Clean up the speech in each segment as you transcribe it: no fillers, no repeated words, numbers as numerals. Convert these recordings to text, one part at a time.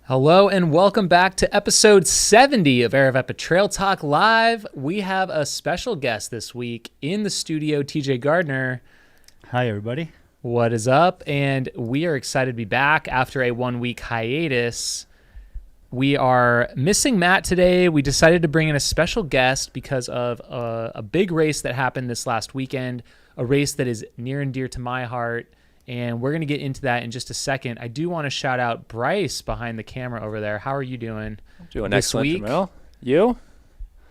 Hello and welcome back to episode 70 of Aravaipa Trail Talk Live. We have a special guest this week in the studio, TJ Gardner. Hi, everybody. What is up? And we are excited to be back after a 1-week hiatus. We are missing Matt today. We decided to bring in a special guest because of a big race that happened this last weekend, a race that is near and dear to my heart. And we're going to get into that in just a second. I do want to shout out Bryce behind the camera over there. How are you doing? Doing this excellent, week? Jamil. You?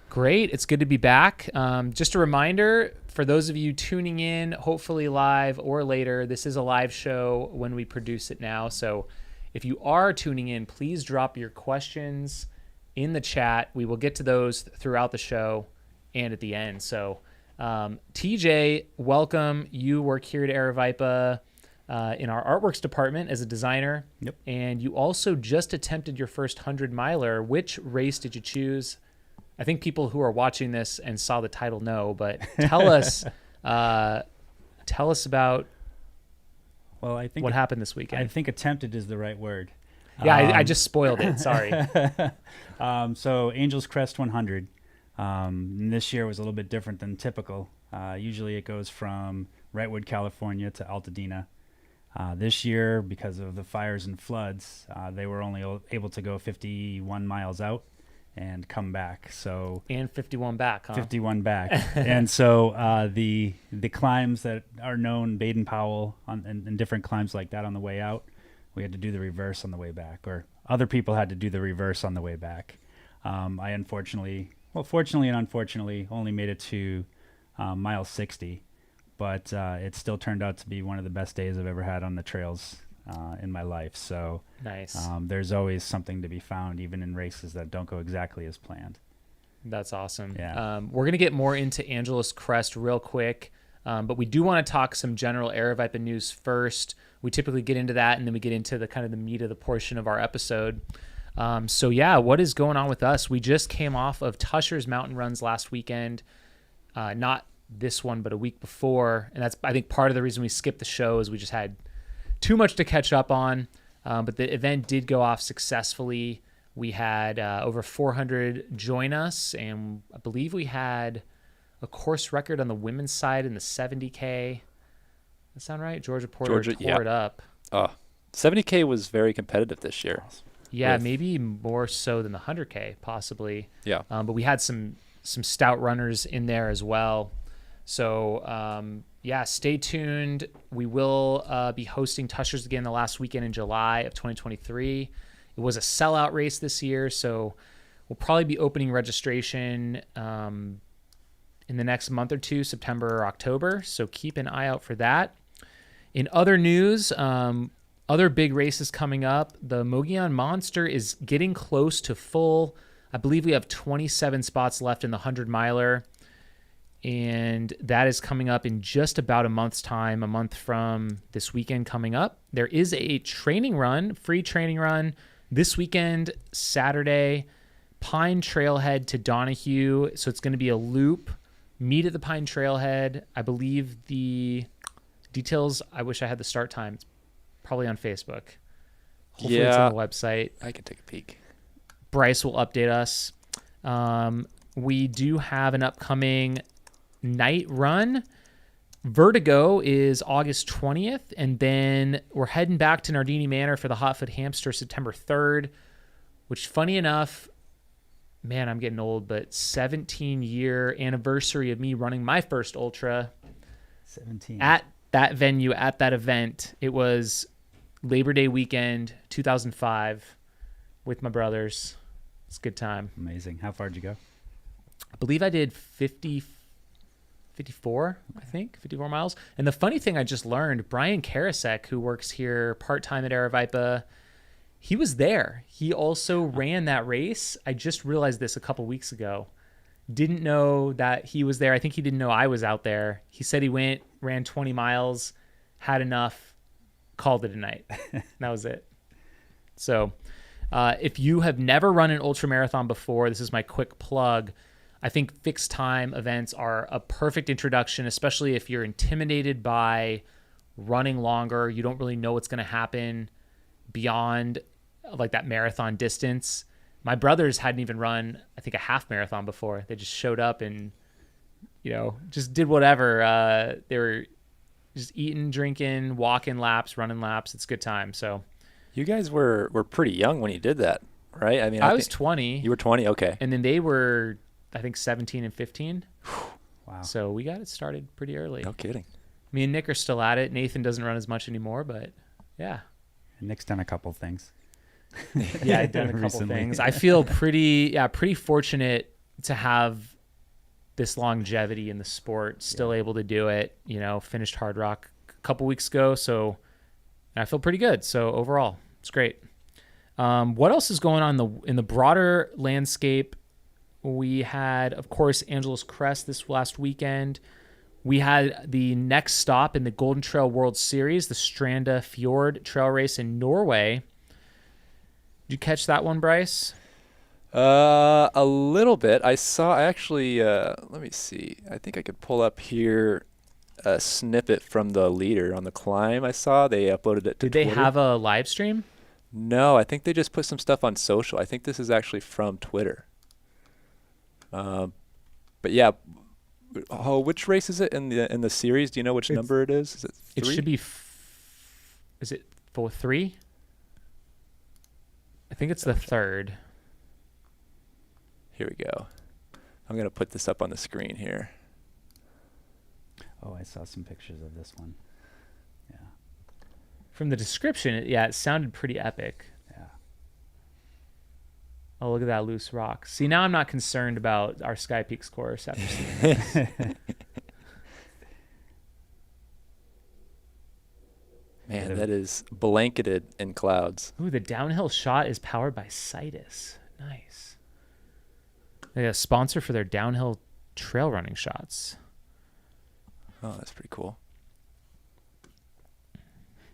Great. It's good to be back. Just a reminder for those of you tuning in, hopefully live or later, this is a live show when we produce it now. So if you are tuning in, please drop your questions in the chat. We will get to those throughout the show and at the end. So TJ, welcome. You work here at Aravaipa in our artworks department as a designer. Yep. And you also just attempted your first 100-miler. Which race did you choose? I think people who are watching this and saw the title know, but tell us about what happened this weekend. I think attempted is the right word. Yeah, I just spoiled it. Sorry. So Angel's Crest 100. This year was a little bit different than typical. Usually it goes from Wrightwood, California to Altadena. This year, because of the fires and floods, they were only able to go 51 miles out and come back. So and 51 back, huh? 51 back. And so the climbs that are known, Baden Powell and different climbs like that on the way out, we had to do the reverse on the way back, or other people had to do the reverse on the way back. I fortunately and unfortunately, only made it to mile 60. But it still turned out to be one of the best days I've ever had on the trails in my life. So nice. There's always something to be found, even in races that don't go exactly as planned. That's awesome. Yeah. We're going to get more into Angelus Crest real quick, but we do want to talk some general Aravaipa news first. We typically get into that, and then we get into the kind of the meat of the portion of our episode. So yeah, what is going on with us? We just came off of Tusher's mountain runs last weekend. Not this one, but a week before. And that's, I think, part of the reason we skipped the show is we just had too much to catch up on. But the event did go off successfully. We had over 400 join us, and I believe we had a course record on the women's side in the 70K. That sound right? Georgia Porter tore it up. 70K was very competitive this year. Yeah, maybe more so than the 100K, possibly. Yeah. But we had some stout runners in there as well. So, stay tuned. We will be hosting Tushers again the last weekend in July of 2023. It was a sellout race this year, so we'll probably be opening registration in the next month or two, September or October. So keep an eye out for that. In other news, other big races coming up. The Moguiana Monster is getting close to full. I believe we have 27 spots left in the 100-miler. And that is coming up in just about a month's time, a month from this weekend coming up. There is a training run, free training run, this weekend, Saturday, Pine Trailhead to Donahue. So it's going to be a loop, meet at the Pine Trailhead. I believe the details, I wish I had the start time. It's probably on Facebook. Hopefully it's on the website. I can take a peek. Bryce will update us. We do have an upcoming night run. Vertigo is August 20th, and then we're heading back to Nardini Manor for the Hotfoot Hamster September 3rd, which, funny enough, man, I'm getting old, but 17-year anniversary of me running my first ultra 17 at that venue, at that event. It was Labor Day weekend 2005 with my brothers. It's a good time. Amazing. How far did you go? I believe I did 54 miles. And the funny thing I just learned, Brian Karasek, who works here part-time at Aravaipa, he was there. He also ran that race. I just realized this a couple weeks ago. Didn't know that he was there. I think he didn't know I was out there. He said he went, ran 20 miles, had enough, called it a night. That was it. So if you have never run an ultramarathon before, this is my quick plug. I think fixed time events are a perfect introduction, especially if you're intimidated by running longer. You don't really know what's going to happen beyond like that marathon distance. My brothers hadn't even run, I think, a half marathon before. They just showed up and, just did whatever. They were just eating, drinking, walking laps, running laps. It's a good time. So You guys were pretty young when you did that, right? I mean, I was 20. You were 20? Okay. And then they were, I think, 17 and 15. Wow. So we got it started pretty early. No kidding. Me and Nick are still at it. Nathan doesn't run as much anymore, but yeah. And Nick's done a couple things. Yeah, I've done a couple Recently. things. I feel pretty fortunate to have this longevity in the sport, still able to do it. Finished Hard Rock a couple weeks ago, so I feel pretty good. So overall, it's great. What else is going on in the broader landscape? We had, of course, Angeles Crest this last weekend. We had the next stop in the Golden Trail World Series, the Stranda Fjord trail race in Norway. Did you catch that one, Bryce? A little bit. I actually, let me see. I think I could pull up here a snippet from the leader on the climb I saw. They uploaded it to Did they Twitter. have a live stream? No, I think they just put some stuff on social. I think this is actually from Twitter. But yeah, which race is it in the series? Do you know which number it is? Is it 3? It should be. Is it 3? I think it's the third. Here we go. I'm gonna put this up on the screen here. Oh, I saw some pictures of this one. Yeah. From the description, it sounded pretty epic. Yeah. Oh, look at that loose rock. See, now I'm not concerned about our Sky Peaks course after seeing this. Man, that is blanketed in clouds. Ooh, the downhill shot is powered by Citus. Nice. They got a sponsor for their downhill trail running shots. Oh, that's pretty cool.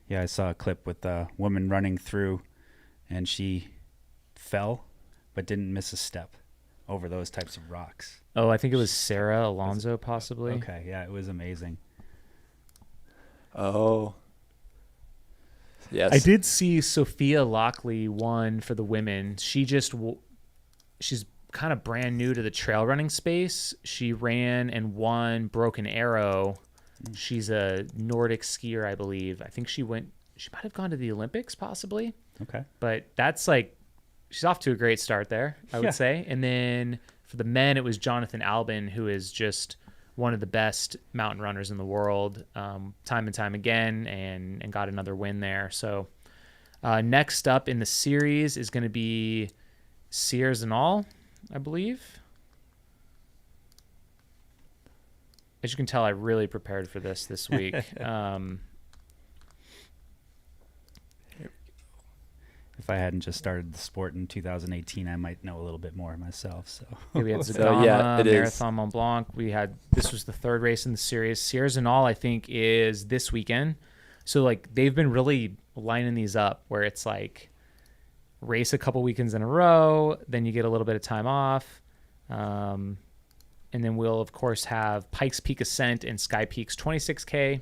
Yeah, I saw a clip with a woman running through, and she fell, but didn't miss a step over those types of rocks. Oh, I think it was Sarah Alonso, possibly. Okay, yeah, it was amazing. Oh. Yes. I did see Sophia Lockley won for the women. She's kind of brand new to the trail running space. She ran and won Broken Arrow. She's a Nordic skier, I believe. I think she might have gone to the Olympics possibly. Okay. But that's she's off to a great start there, I would say. And then for the men, it was Jonathan Albin, who is just one of the best mountain runners in the world, time and time again, and got another win there. So next up in the series is going to be Sears and all, I believe. As you can tell, I really prepared for this week. If I hadn't just started the sport in 2018, I might know a little bit more myself. So We had So, Zagama, yeah, it is. Marathon Mont Blanc. This was the third race in the series. Sears and all, I think, is this weekend. So they've been really lining these up where it's race a couple weekends in a row, then you get a little bit of time off. And then we'll, of course, have Pikes Peak Ascent and Sky Peaks 26K.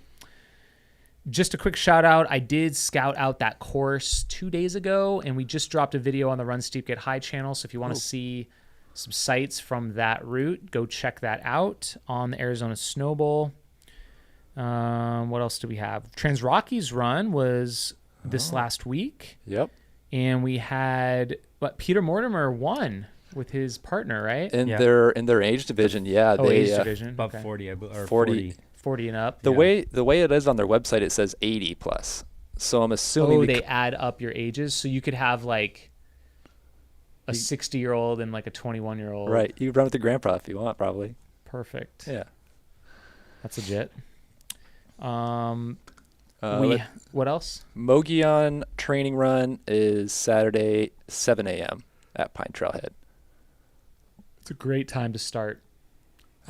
Just a quick shout out. I did scout out that course 2 days ago, and we just dropped a video on the Run Steep Get High channel. So if you want to see some sights from that route, go check that out on the Arizona Snow Bowl. What else do we have? Trans Rockies Run was this last week. Yep. And we had Peter Mortimer won with his partner, right? In Yeah. their age division, yeah. Age division. above Okay. 40, or 40. 40 and up. The way it is on their website, it says 80 plus. So I'm assuming They add up your ages, so you could have a 60-year-old and a 21-year-old. right. You run with your grandpa if you want, probably. Perfect. Yeah. That's legit. Let- What else? Moguiana training run is Saturday, 7 a.m. at Pine Trailhead. It's a great time to start.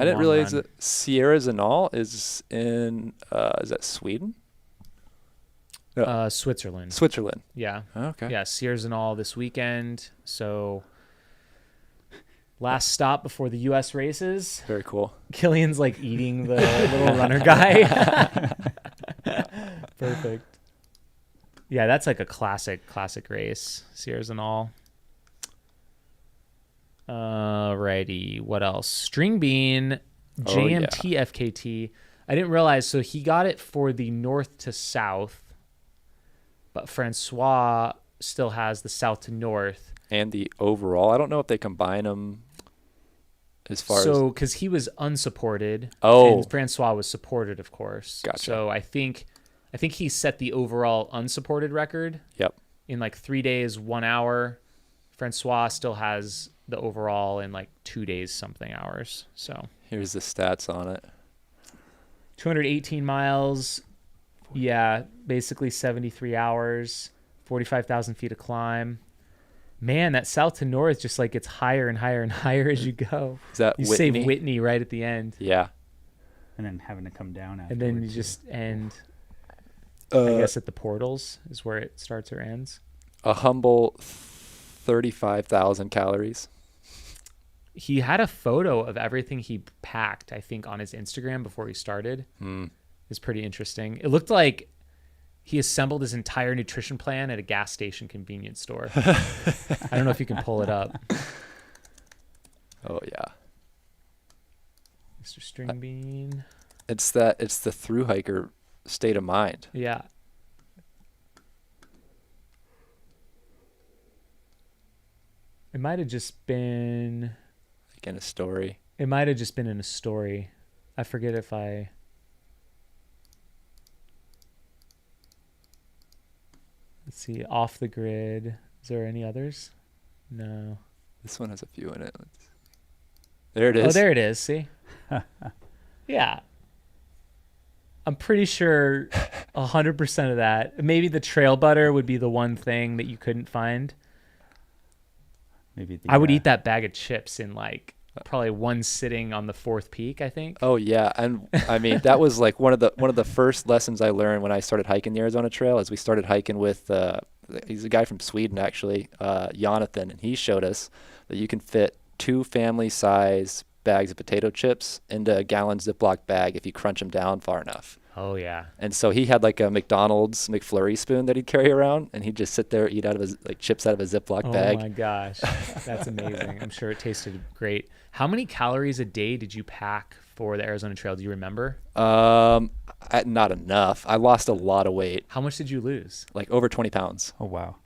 I didn't long realize run. that Sierra Zinal is in, is that Sweden? No, Switzerland. Switzerland. Yeah. Okay. Yeah, Sears and all this weekend. So last stop before the U.S. races. Very cool. Killian's eating the little runner guy. Perfect. Yeah, that's like a classic race, Sears and all. Righty. What else? Stringbean, JMT FKT. I didn't realize. So he got it for the north to south, but Francois still has the south to north. And the overall, I don't know if they combine them as far as. So, because he was unsupported. Oh. And Francois was supported, of course. Gotcha. So I think he set the overall unsupported record. Yep. In like 3 days, 1 hour. Francois still has the overall in like 2 days, something hours. So Here's the stats on it. 218 miles. Yeah, basically 73 hours, 45,000 feet of climb. Man, that south to north just like gets higher and higher and higher as you go. Is that you Whitney? save Whitney right at the end. Yeah. And then having to come down afterwards. And then you just end, I guess, at the portals is where it starts or ends. A humble 35,000 calories. He had a photo of everything he packed, I think, on his Instagram before he started. It's pretty interesting. It looked like he assembled his entire nutrition plan at a gas station convenience store. I don't know if you can pull it up. Oh, yeah. Mr. Stringbean. It's the thru hiker state of mind. Yeah. It might have just been... Like in a story. It might have just been in a story. I forget if I... Let's see. Off the grid. Is there any others? No. This one has a few in it. There it is. Oh, there it is. See? Yeah. I'm pretty sure 100% of that. Maybe the trail butter would be the one thing that you couldn't find. Maybe I would eat that bag of chips in like probably one sitting on the fourth peak, I think. Oh yeah, and I mean that was like one of the first lessons I learned when I started hiking the Arizona Trail. As we started hiking with he's a guy from Sweden actually, Jonathan, and he showed us that you can fit 2 family size bags of potato chips into a gallon Ziploc bag if you crunch them down far enough. Oh yeah. And so he had like a McDonald's McFlurry spoon that he'd carry around, and he'd just sit there, eat out of his like chips out of a Ziploc bag. Oh my gosh, that's amazing. I'm sure it tasted great. How many calories a day did you pack for the Arizona Trail? Do you remember? Not enough. I lost a lot of weight. How much did you lose? Like over 20 pounds. Oh, wow.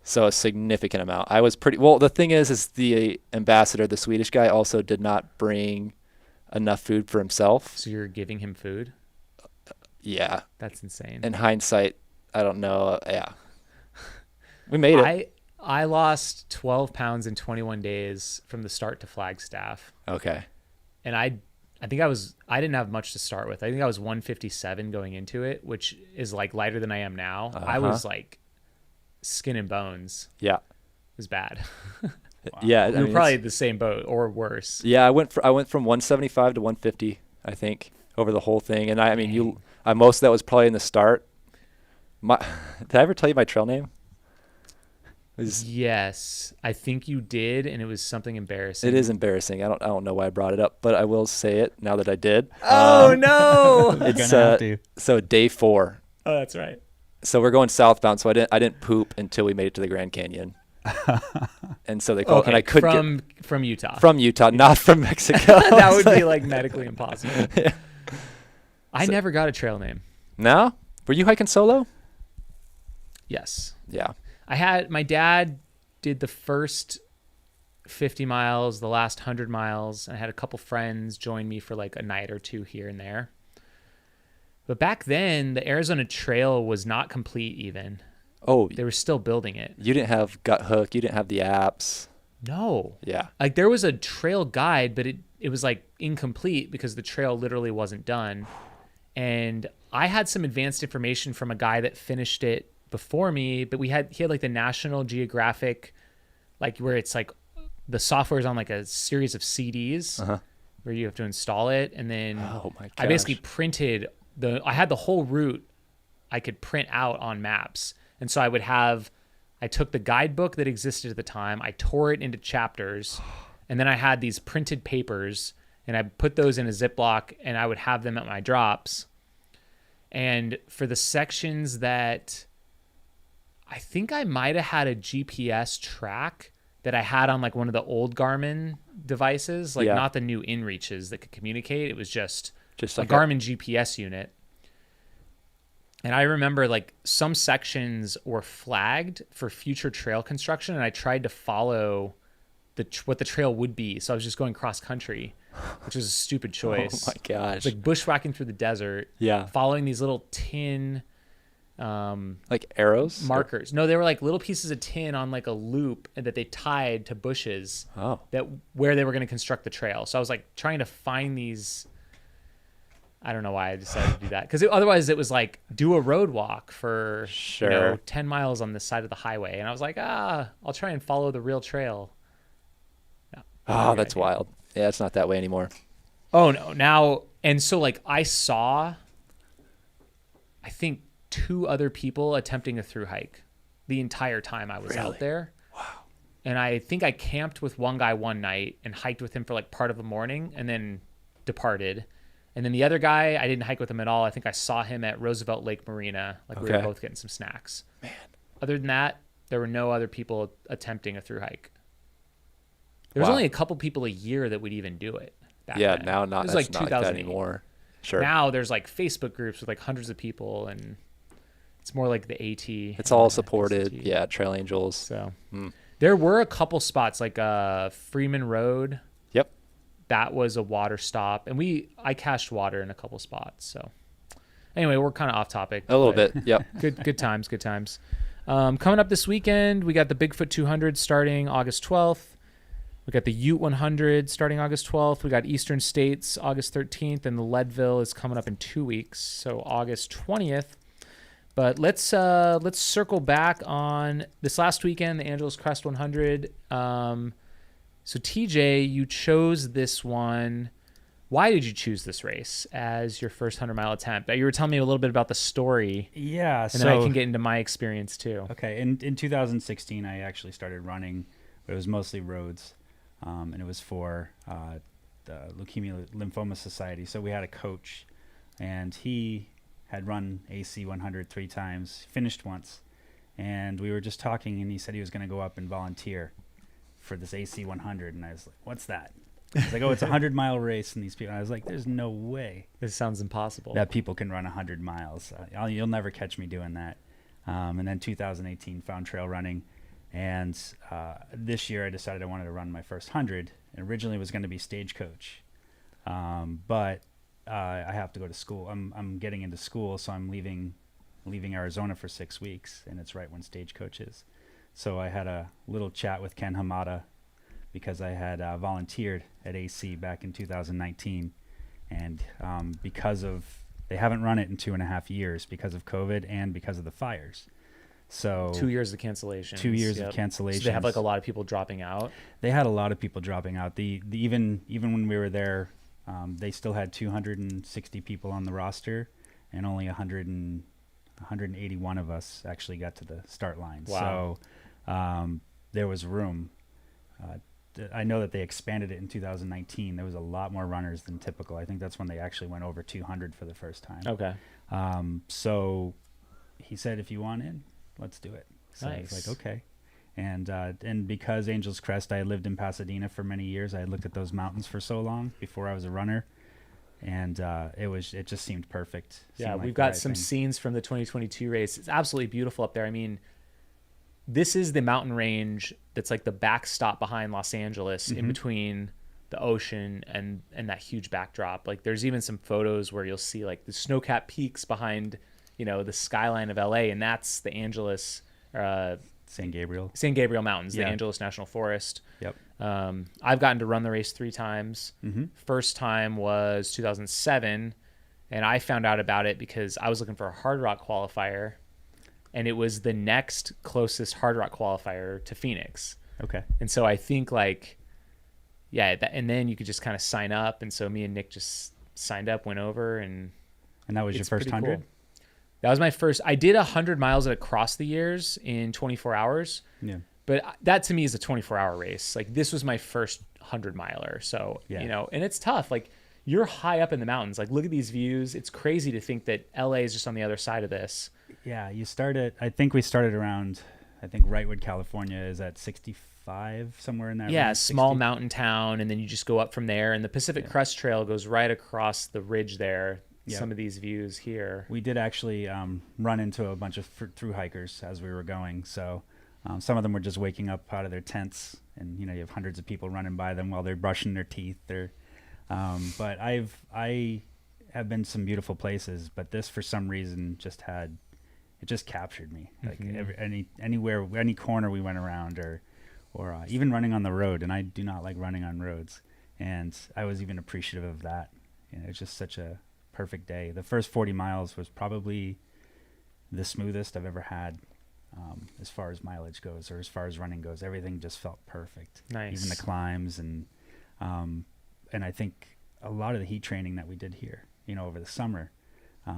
So a significant amount. I was pretty, well, the thing is the ambassador, the Swedish guy, also did not bring enough food for himself. So you're giving him food? Yeah. That's insane. In hindsight, I don't know. Yeah. We made it. I lost 12 pounds in 21 days from the start to Flagstaff. Okay. And I think I didn't have much to start with. I think I was 157 going into it, which is like lighter than I am now. I was like skin and bones. Yeah. It was bad. Yeah. We were probably the same boat or worse. Yeah. I went from 175 to 150, I think, over the whole thing. And I mean, most of that was probably in the start. Did I ever tell you my trail name? Yes, I think you did, and it was something embarrassing. It is embarrassing. I don't know why I brought it up, but I will say it now that I did. Oh no! It's gonna have to. So day 4. Oh, that's right. So we're going southbound. So I didn't poop until we made it to the Grand Canyon. And so they called, and I couldn't from Utah. From Utah, not from Mexico. That would be like medically impossible. Yeah. I never got a trail name. No? Were you hiking solo? Yes. Yeah. My dad did the first 50 miles, the last 100 miles, and I had a couple friends join me for like a night or two here and there. But back then, the Arizona Trail was not complete even. Oh. They were still building it. You didn't have Gut Hook. You didn't have the apps. No. Yeah. Like there was a trail guide, but it was like incomplete because the trail literally wasn't done. And I had some advanced information from a guy that finished it before me, but he had like the National Geographic, like where it's like the software is on like a series of CDs where you have to install it. And then I basically printed I had the whole route I could print out on maps. And so I took the guidebook that existed at the time, I tore it into chapters, and then I had these printed papers and I put those in a Ziploc and I would have them at my drops. And for the sections that I think I might have had a GPS track that I had on like one of the old Garmin devices, like not the new InReaches that could communicate. It was just like a Garmin GPS unit. And I remember like some sections were flagged for future trail construction, and I tried to follow what the trail would be. So I was just going cross country, which was a stupid choice. Oh my gosh. It's like bushwhacking through the desert. Yeah. Following these little tin like arrows markers. No, they were like little pieces of tin on like a loop that they tied to bushes where they were going to construct the trail. So I was like trying to find these. I don't know why I decided to do that, because otherwise it was like do a road walk for 10 miles on the side of the highway, and I was like, I'll try and follow the real trail. No, that's wild. Yeah, it's not that way anymore. Oh no, now. And so like I saw, I think 2 other people attempting a through hike the entire time I was out there. Wow. And I think I camped with one guy one night and hiked with him for like part of the morning and then departed. And then the other guy, I didn't hike with him at all. I think I saw him at Roosevelt Lake Marina. Like we were both getting some snacks. Man. Other than that, there were no other people attempting a through hike. There was only a couple people a year that would even do it. Then. Now not, it was like like 2008 anymore. Sure. Now there's like Facebook groups with like hundreds of people, and it's more like the AT. It's all supported. ACT. Yeah, Trail Angels. So there were a couple spots like Freeman Road. Yep. That was a water stop, and I cached water in a couple spots. So anyway, we're kind of off topic. A little bit. Yep. Good times. Coming up this weekend, we got the Bigfoot 200 starting August 12th. We got the Ute 100 starting August 12th. We got Eastern States August 13th, and the Leadville is coming up in 2 weeks, so August 20th. But let's circle back on this last weekend, the Angeles Crest 100. So TJ, you chose this one. Why did you choose this race as your first 100-mile attempt? You were telling me a little bit about the story. Yeah. And then I can get into my experience too. Okay. In 2016, I actually started running, but it was mostly roads. And it was for the Leukemia Lymphoma Society. So we had a coach, and he had run AC 100 3 times, finished once. And we were just talking, and he said he was going to go up and volunteer for this AC 100. And I was like, what's that? He's like, it's a 100-mile race. And these people, I was like, there's no way. This sounds impossible. That people can run 100 miles. You'll never catch me doing that. And then 2018, found trail running. And this year I decided I wanted to run my first 100. And originally it was going to be Stagecoach. But I have to go to school. I'm getting into school, so I'm leaving Arizona for 6 weeks, and it's right when Stagecoach is. So I had a little chat with Ken Hamada, because I had volunteered at AC back in 2019. And because they haven't run it in 2.5 years because of COVID and because of the fires. So 2 years of cancellation. 2 years of cancellation. So they have like a lot of people dropping out. They had a lot of people dropping out. Even when we were there, they still had 260 people on the roster, and only 181 of us actually got to the start line. Wow. So there was room. I know that they expanded it in 2019. There was a lot more runners than typical. I think that's when they actually went over 200 for the first time. Okay. So he said, if you want in, let's do it. So nice. I was like, okay. And because Angeles Crest, I had lived in Pasadena for many years. I had looked at those mountains for so long before I was a runner. And it just seemed perfect. Yeah, we've got some scenes from the 2022 race. It's absolutely beautiful up there. I mean, this is the mountain range that's like the backstop behind Los Angeles, in between the ocean and that huge backdrop. Like there's even some photos where you'll see like the snow-capped peaks behind, the skyline of LA, and that's the Angeles San Gabriel Mountains, the Angeles National Forest. Yep. I've gotten to run the race 3 times. Mm-hmm. First time was 2007, and I found out about it because I was looking for a Hard Rock qualifier, and it was the next closest Hard Rock qualifier to Phoenix. Okay. And so I think and then you could just kind of sign up, and so me and Nick just signed up, went over, and that was your first 100? Cool. That was my first. I did 100 miles across the years in 24 hours. Yeah. But that to me is a 24-hour race. Like this was my first 100-miler. So, and it's tough. Like you're high up in the mountains. Like, look at these views. It's crazy to think that LA is just on the other side of this. Yeah, I think we started around, I think Wrightwood, California is at 65, somewhere in that Yeah, range, small 60. mountain town, and then you just go up from there. And the Pacific Crest Trail goes right across the ridge there. Yep. Some of these views here. We did actually run into a bunch of through hikers as we were going. So some of them were just waking up out of their tents, and you have hundreds of people running by them while they're brushing their teeth. But I have been some beautiful places, but this for some reason just captured me. Like anywhere, any corner we went around, or even running on the road, and I do not like running on roads, and I was even appreciative of that. It's just such a perfect day. The first 40 miles was probably the smoothest I've ever had, as far as mileage goes, or as far as running goes. Everything just felt perfect. Nice. Even the climbs, and I think a lot of the heat training that we did here, over the summer,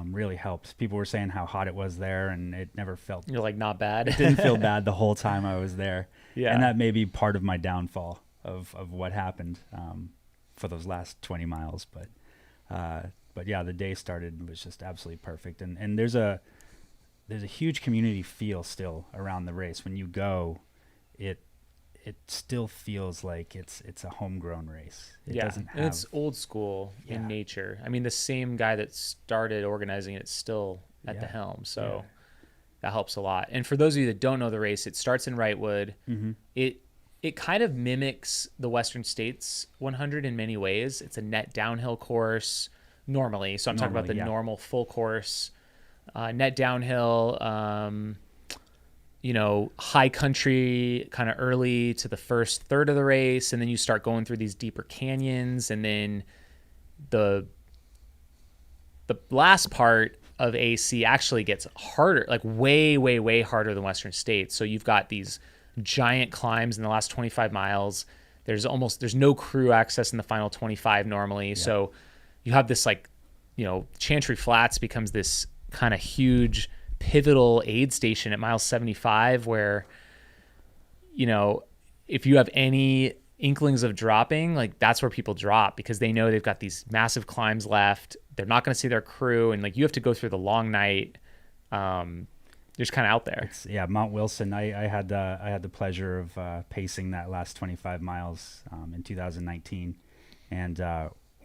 really helped. People were saying how hot it was there, and it never felt. You're like, not bad. It didn't feel bad the whole time I was there. Yeah. And that may be part of my downfall of what happened for those last 20 miles. But yeah, the day started was just absolutely perfect. And there's a huge community feel still around the race. When you go, it still feels like it's a homegrown race. It doesn't have, and it's old school in nature. I mean, the same guy that started organizing it's still at the helm. So that helps a lot. And for those of you that don't know the race, it starts in Wrightwood. It kind of mimics the Western States 100 in many ways. It's a net downhill course normally. So I'm talking about the normal full course, net downhill, high country kind of early to the first third of the race. And then you start going through these deeper canyons. And then the last part of AC actually gets harder, like way, way, way harder than Western States. So you've got these giant climbs in the last 25 miles. There's no crew access in the final 25 normally. Yeah. So you have this Chantry Flats becomes this kind of huge pivotal aid station at mile 75 where, if you have any inklings of dropping, like that's where people drop because they know they've got these massive climbs left. They're not going to see their crew. And you have to go through the long night. You're just kind of out there. Mount Wilson. I had the pleasure of pacing that last 25 miles in 2019, and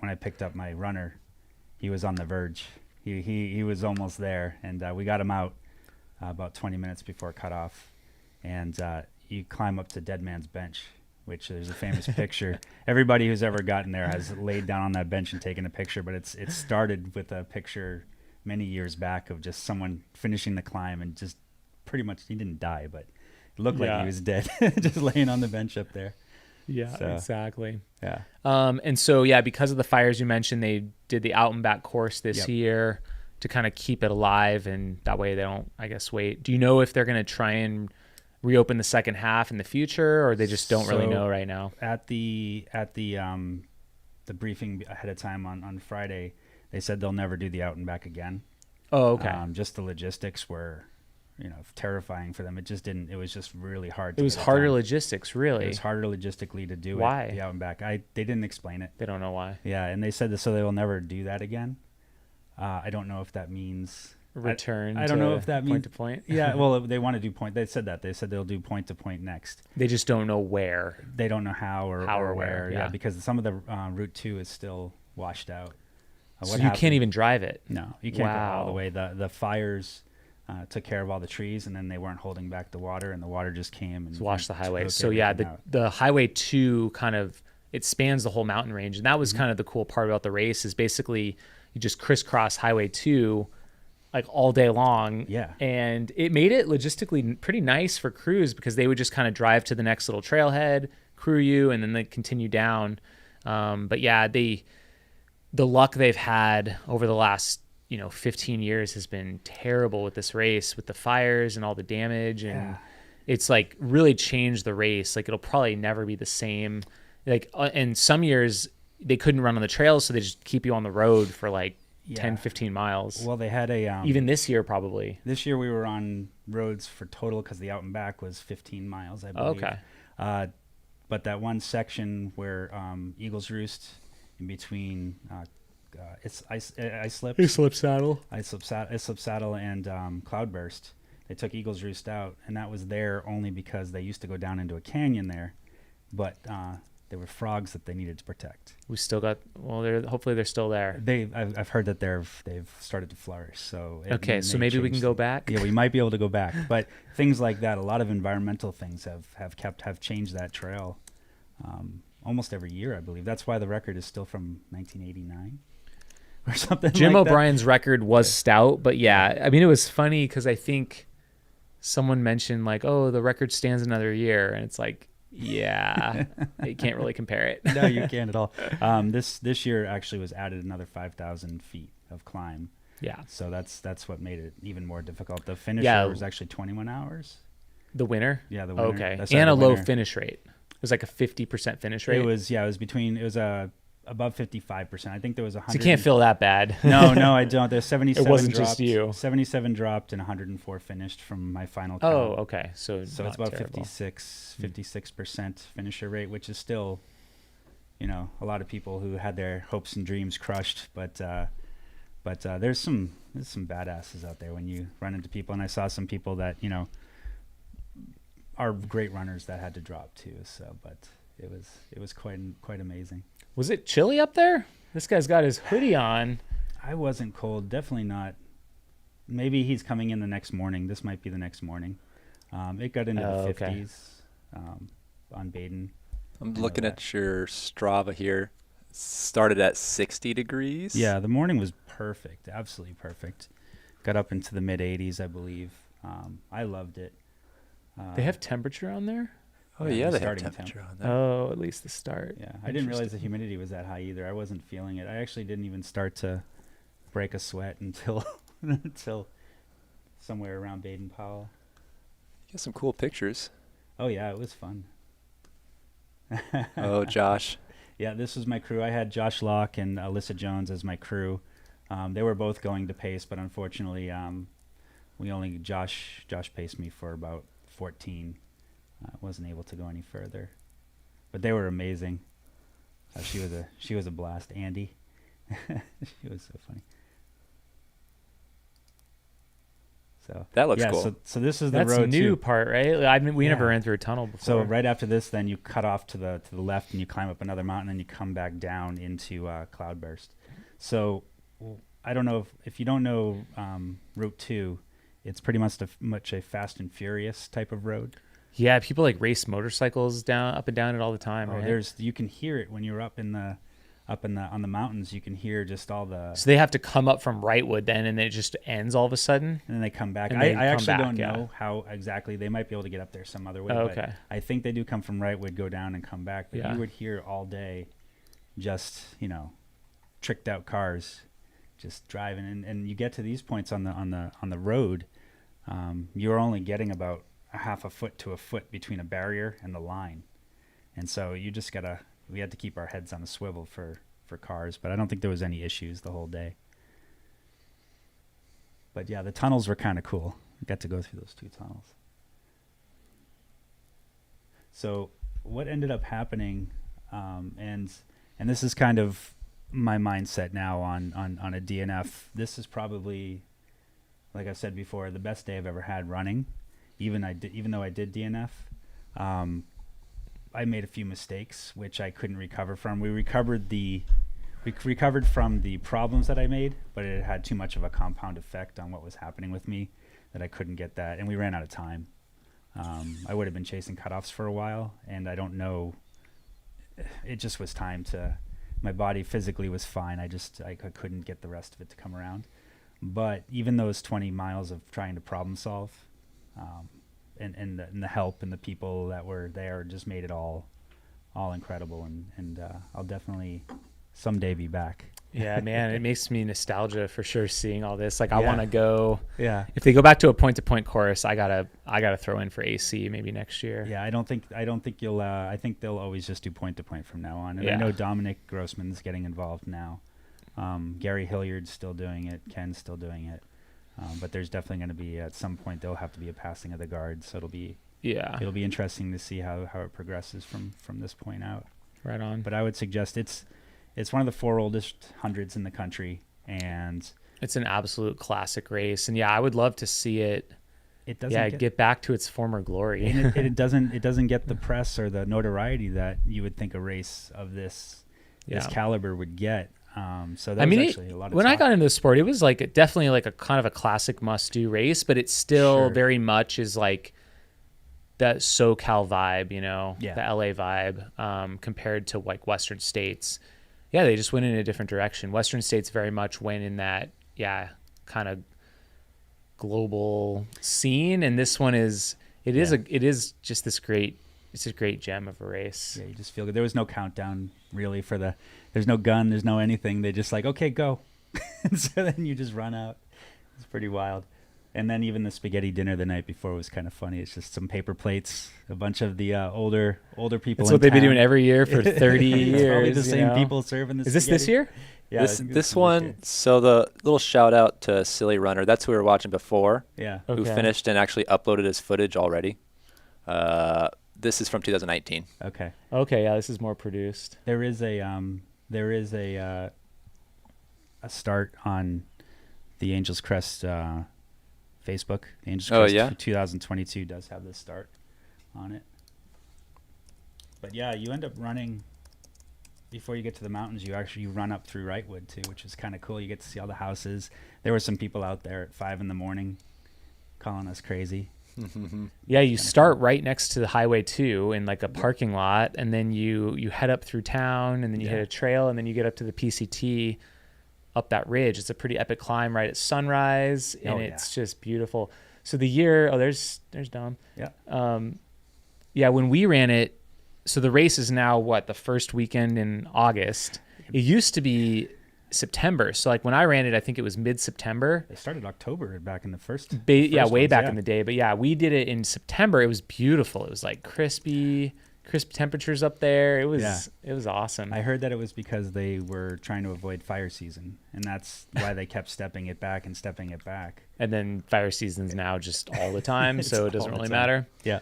when I picked up my runner, he was on the verge. He was almost there, and we got him out about 20 minutes before cutoff. And you climb up to Dead Man's Bench, which there's a famous picture. Everybody who's ever gotten there has laid down on that bench and taken a picture, but it started with a picture many years back of just someone finishing the climb and just pretty much, he didn't die, but it looked like he was dead, just laying on the bench up there. Yeah, so, exactly. Yeah. And so, because of the fires you mentioned, they did the out and back course this year to kind of keep it alive, and that way they don't, I guess, wait. Do you know if they're going to try and reopen the second half in the future, or they just don't really know right now? At the briefing ahead of time on Friday, they said they'll never do the out and back again. Oh, okay. Just the logistics were, terrifying for them. It just didn't. It was just really hard. It was harder logistics, really. It was harder logistically to do Why? it. The out and back. They didn't explain it. They don't know why. Yeah, and they said so they will never do that again. I don't know if that means return. I don't know if that means point to point. Yeah, well, they want to do point. They said that. They said they'll do point to point next. They just don't know where. They don't know how or where. Yeah, because some of the Route 2 is still washed out. So you can't even drive it. No, you can't go all the way. The fires took care of all the trees, and then they weren't holding back the water, and the water just came and washed the highway. So the Highway 2 kind of, it spans the whole mountain range, and that was kind of the cool part about the race is basically you just crisscross Highway 2 like all day long. Yeah. And it made it logistically pretty nice for crews because they would just kind of drive to the next little trailhead, crew you, and then they continue down. But yeah, the luck they've had over the last 15 years has been terrible with this race, with the fires and all the damage, and it's like really changed the race. Like it'll probably never be the same. Like in some years they couldn't run on the trails, so they just keep you on the road for like 10, 15 miles. Well, they had a even this year probably. This year we were on roads for total because the out and back was 15 miles, I believe. Okay. But that one section where Eagles Roost in between it's ice slip saddle. ice slip saddle and Cloudburst. They took Eagle's Roost out, and that was there only because they used to go down into a canyon there, but there were frogs that they needed to protect. We still got. Well, hopefully they're still there. I've heard that they've started to flourish. So okay, so maybe we can go back. Yeah, we might be able to go back. But things like that, a lot of environmental things have changed that trail almost every year, I believe. That's why the record is still from 1989 or something. Jim like O'Brien's record was stout, but yeah, I mean, it was funny because I think someone mentioned like, oh, the record stands another year, and it's like, yeah, you can't really compare it. No, you can't at all. This year actually was added another 5,000 feet of climb. Yeah. So that's what made it even more difficult. The finisher was actually 21 hours. The winner? Yeah, the winner. Okay. That's And a low winner. finish rate. It was like a 50% finish rate. It was above 55%. I think there was 100. So you can't feel that bad. No, I don't. There's 77 It wasn't dropped, just you. 77 dropped and 104 finished from my final Oh, count. okay. So it's not about terrible. 56% finisher rate, which is still, a lot of people who had their hopes and dreams crushed. But there's some badasses out there when you run into people, and I saw some people that are great runners that had to drop too. So, but it was quite amazing. Was it chilly up there? This guy's got his hoodie on. I wasn't cold. Definitely not. Maybe he's coming in the next morning. This might be the next morning. It got into the 50s on Baden. I'm looking at your Strava here. Started at 60 degrees. Yeah, the morning was perfect. Absolutely perfect. Got up into the mid 80s, I believe. I loved it. They have temperature on there? Oh, Yeah, yeah, the they have starting temperature temp. on there. Oh, at least the start. Yeah, I didn't realize the humidity was that high either. I wasn't feeling it. I actually didn't even start to break a sweat until somewhere around Baden-Powell. You got some cool pictures. Oh, yeah, it was fun. Oh, Josh. Yeah, this was my crew. I had Josh Locke and Alyssa Jones as my crew. They were both going to pace, but unfortunately, Josh paced me for about 14. Wasn't able to go any further, but they were amazing. She was a blast. Andy, she was so funny. So That looks cool. So this is the That's road new too. part, right? I mean, we Yeah. never ran through a tunnel before. So right after this, then you cut off to the left and you climb up another mountain and you come back down into Cloudburst. So I don't know if you don't know Route 2, it's pretty much a fast and furious type of road. Yeah, people like race motorcycles up and down it all the time. Oh, right? you can hear it when you're on the mountains. You can hear just all the. So they have to come up from Wrightwood then, and then it just ends all of a sudden. And then they come back. And I they come actually back, don't yeah. know how exactly. They might be able to get up there some other way. Oh, but okay. I think they do come from Wrightwood, go down, and come back. But Yeah. you would hear all day, just tricked out cars, just driving. And you get to these points on the road, you're only getting about a half a foot to a foot between a barrier and the line, and so you just we had to keep our heads on a swivel for cars, but I don't think there was any issues the whole day. But yeah, the tunnels were kind of cool. We got to go through those 2 tunnels. So what ended up happening, and this is kind of my mindset now on a DNF. This is probably, like I said before, the best day I've ever had running. Even though I did DNF, I made a few mistakes which I couldn't recover from. We recovered from the problems that I made, but it had too much of a compound effect on what was happening with me that I couldn't get that, and we ran out of time. I would have been chasing cutoffs for a while, and I don't know. It just was time to. My body physically was fine. I couldn't get the rest of it to come around. But even those 20 miles of trying to problem solve. And the help and the people that were there just made it all incredible, and I'll definitely someday be back. Yeah, man, it makes me nostalgia for sure seeing all this. Like I Yeah. want to go. Yeah. If they go back to a point-to-point course, I gotta throw in for AC maybe next year. Yeah, I don't think you'll. I think they'll always just do point to point from now on. And Yeah. I know Dominic Grossman's getting involved now. Gary Hilliard's still doing it. Ken's still doing it. But there's definitely going to be at some point there'll have to be a passing of the guard. So it'll be interesting to see how it progresses from this point out. Right on. But I would suggest It's one of the 4 oldest hundreds in the country, and it's an absolute classic race. And yeah, I would love to see it. It doesn't get back to its former glory. And it doesn't get the press or the notoriety that you would think a race of this caliber would get. So that was actually a lot of when talk. I got into the sport, it was like definitely like a kind of a classic must-do race, but it still very much is like that SoCal vibe, you know, the LA vibe, compared to like Western States. Yeah, they just went in a different direction. Western States very much went in that, kind of global scene, and this one is just this great. It's a great gem of a race. Yeah, you just feel good. There was no countdown really there's no gun, there's no anything. They just like, okay, go. And so then you just run out. It's pretty wild. And then even the spaghetti dinner the night before was kind of funny. It's just some paper plates, a bunch of the older people. That's what they've been doing every year for 30 years. It's probably the same people serving the spaghetti. Is this year? Yeah, this one. So the little shout out to Silly Runner. That's who we were watching before. Yeah. Who finished and actually uploaded his footage already. This is from 2019. Okay. Yeah, this is more produced. There is a start on the Angels Crest Facebook. The Angels Crest 2022 does have this start on it. But yeah, you end up running before you get to the mountains. You run up through Wrightwood too, which is kind of cool. You get to see all the houses. There were some people out there at 5 a.m. calling us crazy. Yeah, you start right next to the highway 2 in like a parking lot, and then you head up through town, and then you hit a trail, and then you get up to the PCT up that ridge. It's a pretty epic climb right at sunrise, and it's just beautiful. So the year, there's Dom. Yeah. When we ran it, so the race is now the first weekend in August. It used to be September. So like when I ran it, I think it was mid-September. They started October back in the first way back in the day. But yeah, we did it in September. It was beautiful. It was like crisp temperatures up there. It was awesome. I heard that it was because they were trying to avoid fire season, and that's why they kept stepping it back. And then fire season's now just all the time, so it doesn't really matter. Yeah.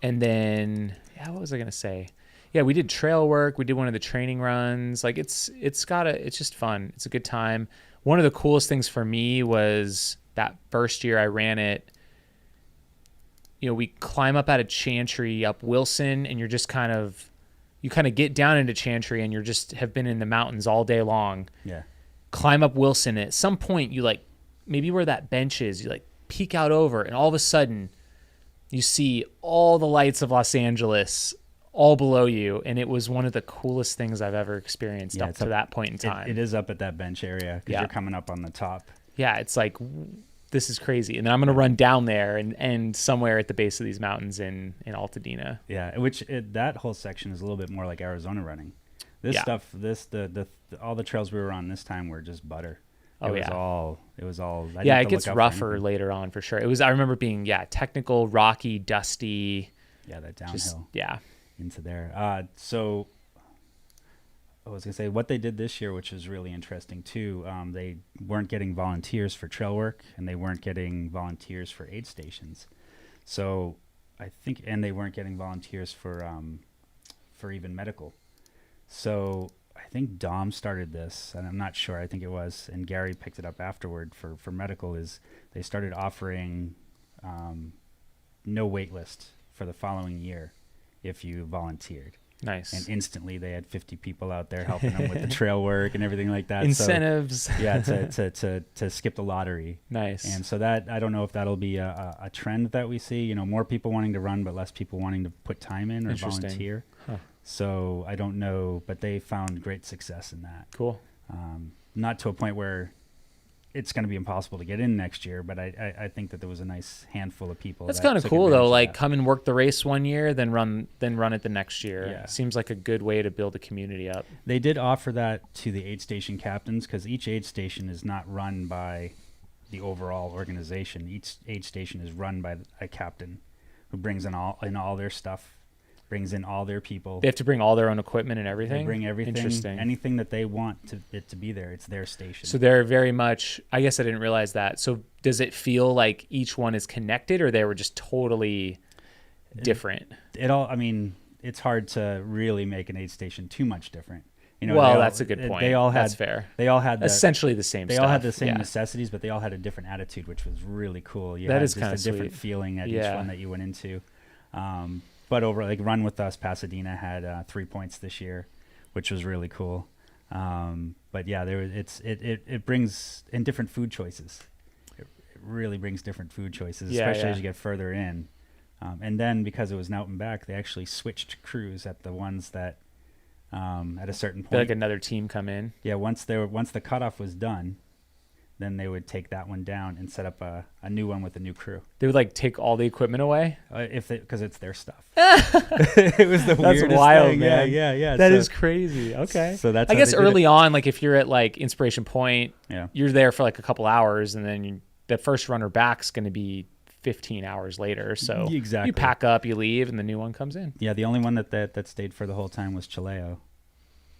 And then what was I gonna say? Yeah, we did trail work. We did one of the training runs. Like it's just fun. It's a good time. One of the coolest things for me was that first year I ran it. You know, we climb up out of Chantry up Wilson, and you're just kind of get down into Chantry, and you're just have been in the mountains all day long. Yeah. Climb up Wilson. At some point, you like maybe where that bench is, you like peek out over, and all of a sudden, you see all the lights of Los Angeles all below you, and it was one of the coolest things I've ever experienced up to that point in time. It is up at that bench area because you're coming up on the top. Yeah, it's like, this is crazy. And then I'm going to run down there and end somewhere at the base of these mountains in Altadena. Yeah, that whole section is a little bit more like Arizona running. This stuff, all the trails we were on this time were just butter. It was all. It gets rougher later on for sure. I remember being technical, rocky, dusty. Yeah, that downhill. Into there. So I was gonna say what they did this year, which is really interesting too. They weren't getting volunteers for trail work, and they weren't getting volunteers for aid stations. So I think, and they weren't getting volunteers for even medical. So I think Dom started this, and I'm not sure. I think it was, and Gary picked it up afterward for medical. Is they started offering no wait list for the following year if you volunteered. Nice. And instantly they had 50 people out there helping them with the trail work and everything like that. Incentives. So, to skip the lottery. Nice. And so that, I don't know if that'll be a trend that we see, more people wanting to run, but less people wanting to put time in or volunteer. Huh. So I don't know, but they found great success in that. Cool. Not to a point where it's going to be impossible to get in next year, but I think that there was a nice handful of people. That's kind of cool though. Like come and work the race one year, then run it the next year. Yeah. Seems like a good way to build a community up. They did offer that to the aid station captains because each aid station is not run by the overall organization. Each aid station is run by a captain who brings in all their stuff, brings in all their people. They have to bring all their own equipment and everything? They bring everything. Interesting. Anything that they want it to be there. It's their station. So they're very much, I guess I didn't realize that. So does it feel like each one is connected, or they were just totally different? It's hard to really make an aid station too much different Well, that's a good point. They all had, that's fair. They all had essentially the same They stuff. all had the same yeah. necessities, but they all had a different attitude, which was really cool. You That had is just kinda a different sweet. feeling at each Yeah. one that you went into. But over like Run With Us, Pasadena had 3 points this year, which was really cool. But yeah, it brings in different food choices. It really brings different food choices, especially as you get further in. And then because it was an out and back, they actually switched crews at the ones that at a certain point. Like another team come in. Yeah, once the cutoff was done, then they would take that one down and set up a new one with a new crew. They would like take all the equipment away. Because it's their stuff. It was the weirdest wild, thing. man. Yeah. That is crazy. Okay. So that's I how guess they did early on, like if you're at like Inspiration Point, Yeah. you're there for like a couple hours, and then the first runner back's going to be 15 hours later. So Exactly. you pack up, you leave, and the new one comes in. Yeah, the only one that stayed for the whole time was Chileo.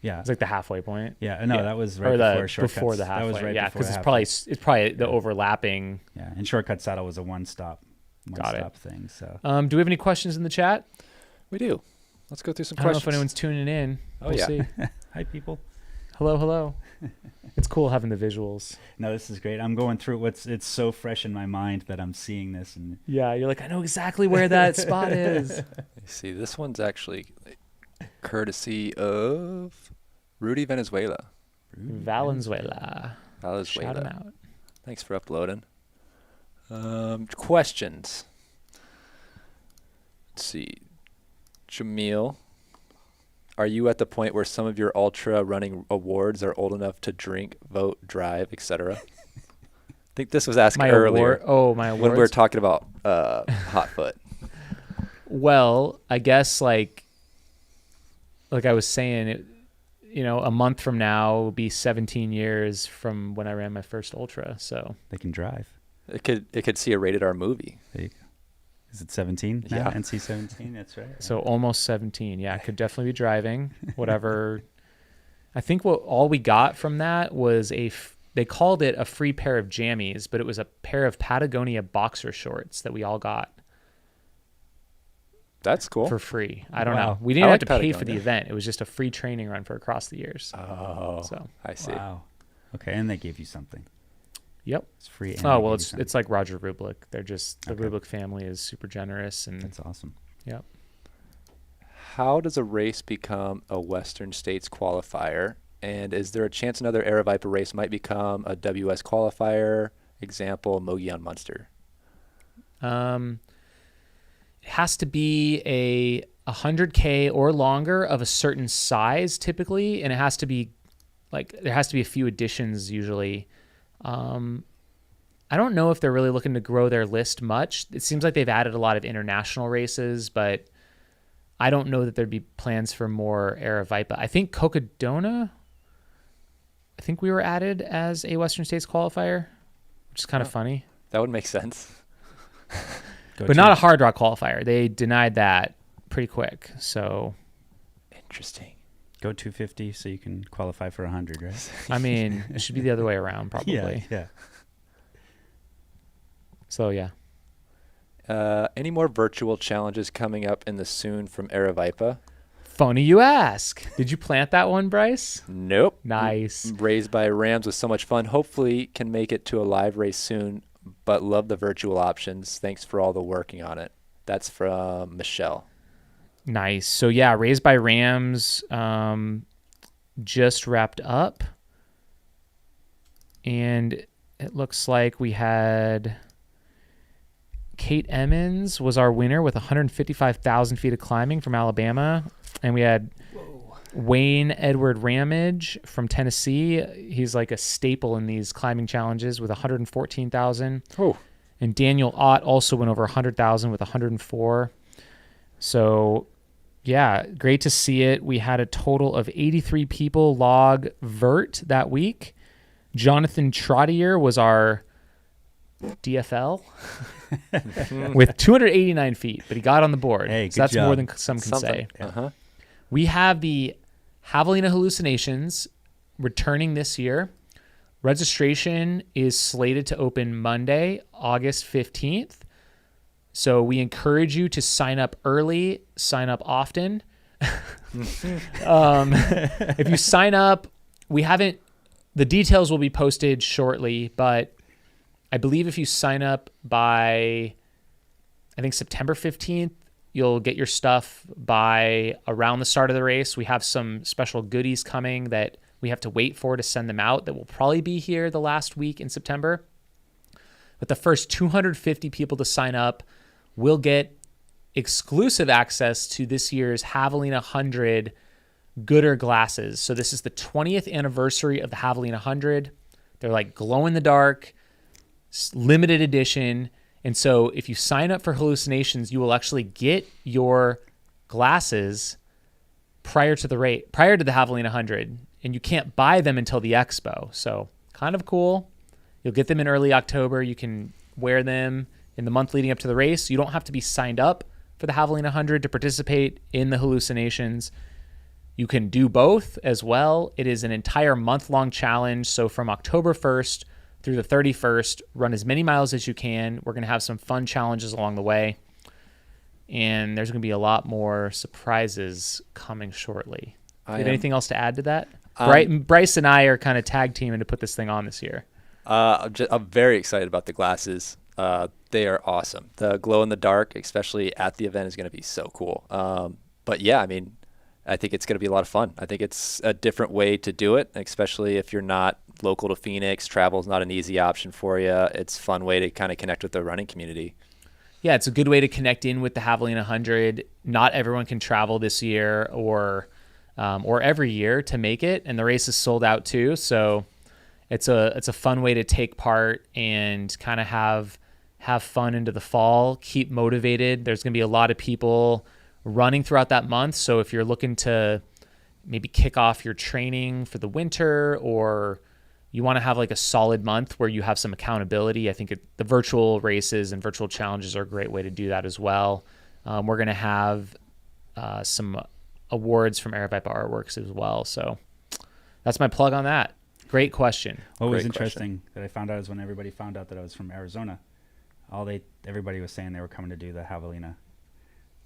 Yeah. It's like the halfway point. Yeah, no, Yeah. that was Or right the before Shortcuts. before the halfway. That was right yeah, before because the it's probably the overlapping. Yeah, and Shortcut Saddle was a one-stop thing. So Do we have any questions in the chat? We do. Let's go through some I don't know questions. if anyone's tuning in. Oh, We'll yeah. see. hi, people. Hello. It's cool having the visuals. No, this is great. I'm going through it's so fresh in my mind that I'm seeing this, and Yeah, you're like, I know exactly where that spot is. Let me see. This one's actually courtesy of Rudy Venezuela. Valenzuela. Shout him Venezuela. out. Thanks for uploading. Questions. Let's see. Jamil, are you at the point where some of your ultra running awards are old enough to drink, vote, drive, etc.? I think this was asked My earlier award. My when we were awards. talking about hot foot. Well, I guess like I was saying, a month from now will be 17 years from when I ran my first ultra. So they can drive. It could see a rated R movie. There you go. Is it 17 now? Yeah. NC 17, that's right. So almost 17. Yeah, I could definitely be driving. Whatever. I think all we got from that was they called it a free pair of jammies, but it was a pair of Patagonia boxer shorts that we all got. That's cool. For free. I don't Wow. know. We didn't I have like to pay for the Patagonia. event. It was just a free training run for across the years. Oh, So, I see. Wow. Okay, and they gave you something. yep. It's free. And Oh, they well, gave you something. it's like Roger Rublik. They're just, the Okay. Rublik family is super generous. And That's awesome. yep. How does a race become a Western States qualifier? And is there a chance another Aravaipa race might become a WS qualifier? Example, Moguiana Monster. It has to be a 100K or longer of a certain size typically, and it has to be there has to be a few additions usually. I don't know if they're really looking to grow their list much. It seems like they've added a lot of international races, but I don't know that there'd be plans for more Aravaipa. I think Cocodona, I think we were added as a Western States qualifier, which is kind of funny. That would make sense. But not a hard rock qualifier. They denied that pretty quick. So, Interesting. Go 250 so you can qualify for 100, right? I mean, it should be the other way around probably. Yeah. So, yeah. Any more virtual challenges coming up in the soon from Aravaipa? Funny you ask. Did you plant that one, Bryce? Nope. Nice. Raised by Rams was so much fun. Hopefully can make it to a live race soon, but love the virtual options. Thanks for all the working on it. That's from Michelle. Nice. So, yeah, Raised by Rams just wrapped up. And it looks like we had Kate Emmons was our winner with 155,000 feet of climbing from Alabama. And we had Wayne Edward Ramage from Tennessee. He's like a staple in these climbing challenges with 114,000. Oh. And Daniel Ott also went over 100,000 with 104. So, yeah, great to see it. We had a total of 83 people log vert that week. Jonathan Trottier was our DFL with 289 feet, but he got on the board. Hey, so good that's job. more than some can say. Uh-huh. We have the Javelina Hallucinations returning this year. Registration is slated to open Monday, August 15th. So we encourage you to sign up early, sign up often. If you sign up, the details will be posted shortly, but I believe if you sign up by, I think September 15th, you'll get your stuff by around the start of the race. We have some special goodies coming that we have to wait for to send them out that will probably be here the last week in September. But the first 250 people to sign up will get exclusive access to this year's Javelina 100 Gooder glasses. So this is the 20th anniversary of the Javelina 100. They're like glow in the dark, limited edition. And so if you sign up for Hallucinations, you will actually get your glasses prior to the Javelina 100, and you can't buy them until the expo. So kind of cool. You'll get them in early October. You can wear them in the month leading up to the race. You don't have to be signed up for the Javelina 100 to participate in the Hallucinations. You can do both as well. It is an entire month-long challenge. So from October 1st through the 31st, run as many miles as you can. We're going to have some fun challenges along the way. And there's going to be a lot more surprises coming shortly. Do you have anything else to add to that? Bryce and I are kind of tag teaming to put this thing on this year. I'm very excited about the glasses. They are awesome. The glow in the dark, especially at the event, is going to be so cool. But yeah, I mean, I think it's going to be a lot of fun. I think it's a different way to do it, especially if you're not local to Phoenix. Travel's not an easy option for you. It's a fun way to kind of connect with the running community. Yeah, it's a good way to connect in with the Javelina 100. Not everyone can travel this year or every year to make it, and the race is sold out too. So it's a fun way to take part and kind of have fun into the fall. Keep motivated. There's going to be a lot of people running throughout that month. So if you're looking to maybe kick off your training for the winter, or you want to have like a solid month where you have some accountability, I think the virtual races and virtual challenges are a great way to do that as well. We're going to have some awards from Aravaipa Artworks as well. So that's my plug on that. Great question. What was interesting that I found out is when everybody found out that I was from Arizona, everybody was saying they were coming to do the Javelina.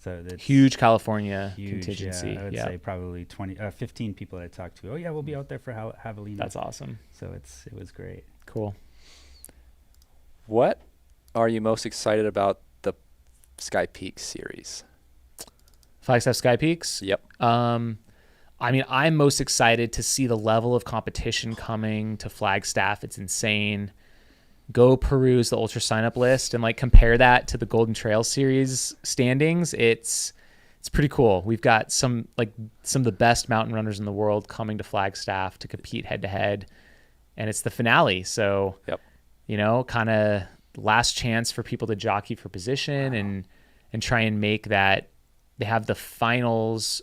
So that's huge California huge, contingency. Yeah, I would say probably 15 people I talked to. Oh yeah, we'll be out there for Javelina. That's awesome. So it was great. Cool. What are you most excited about the Sky Peaks series? Flagstaff Sky Peaks? Yep. I mean, I'm most excited to see the level of competition coming to Flagstaff. It's insane. Go peruse the ultra sign up list and like compare that to the Golden Trail series standings. It's pretty cool. We've got some of the best mountain runners in the world coming to Flagstaff to compete head to head, and it's the finale. So, yep. Kind of last chance for people to jockey for position and try and make that. They have the finals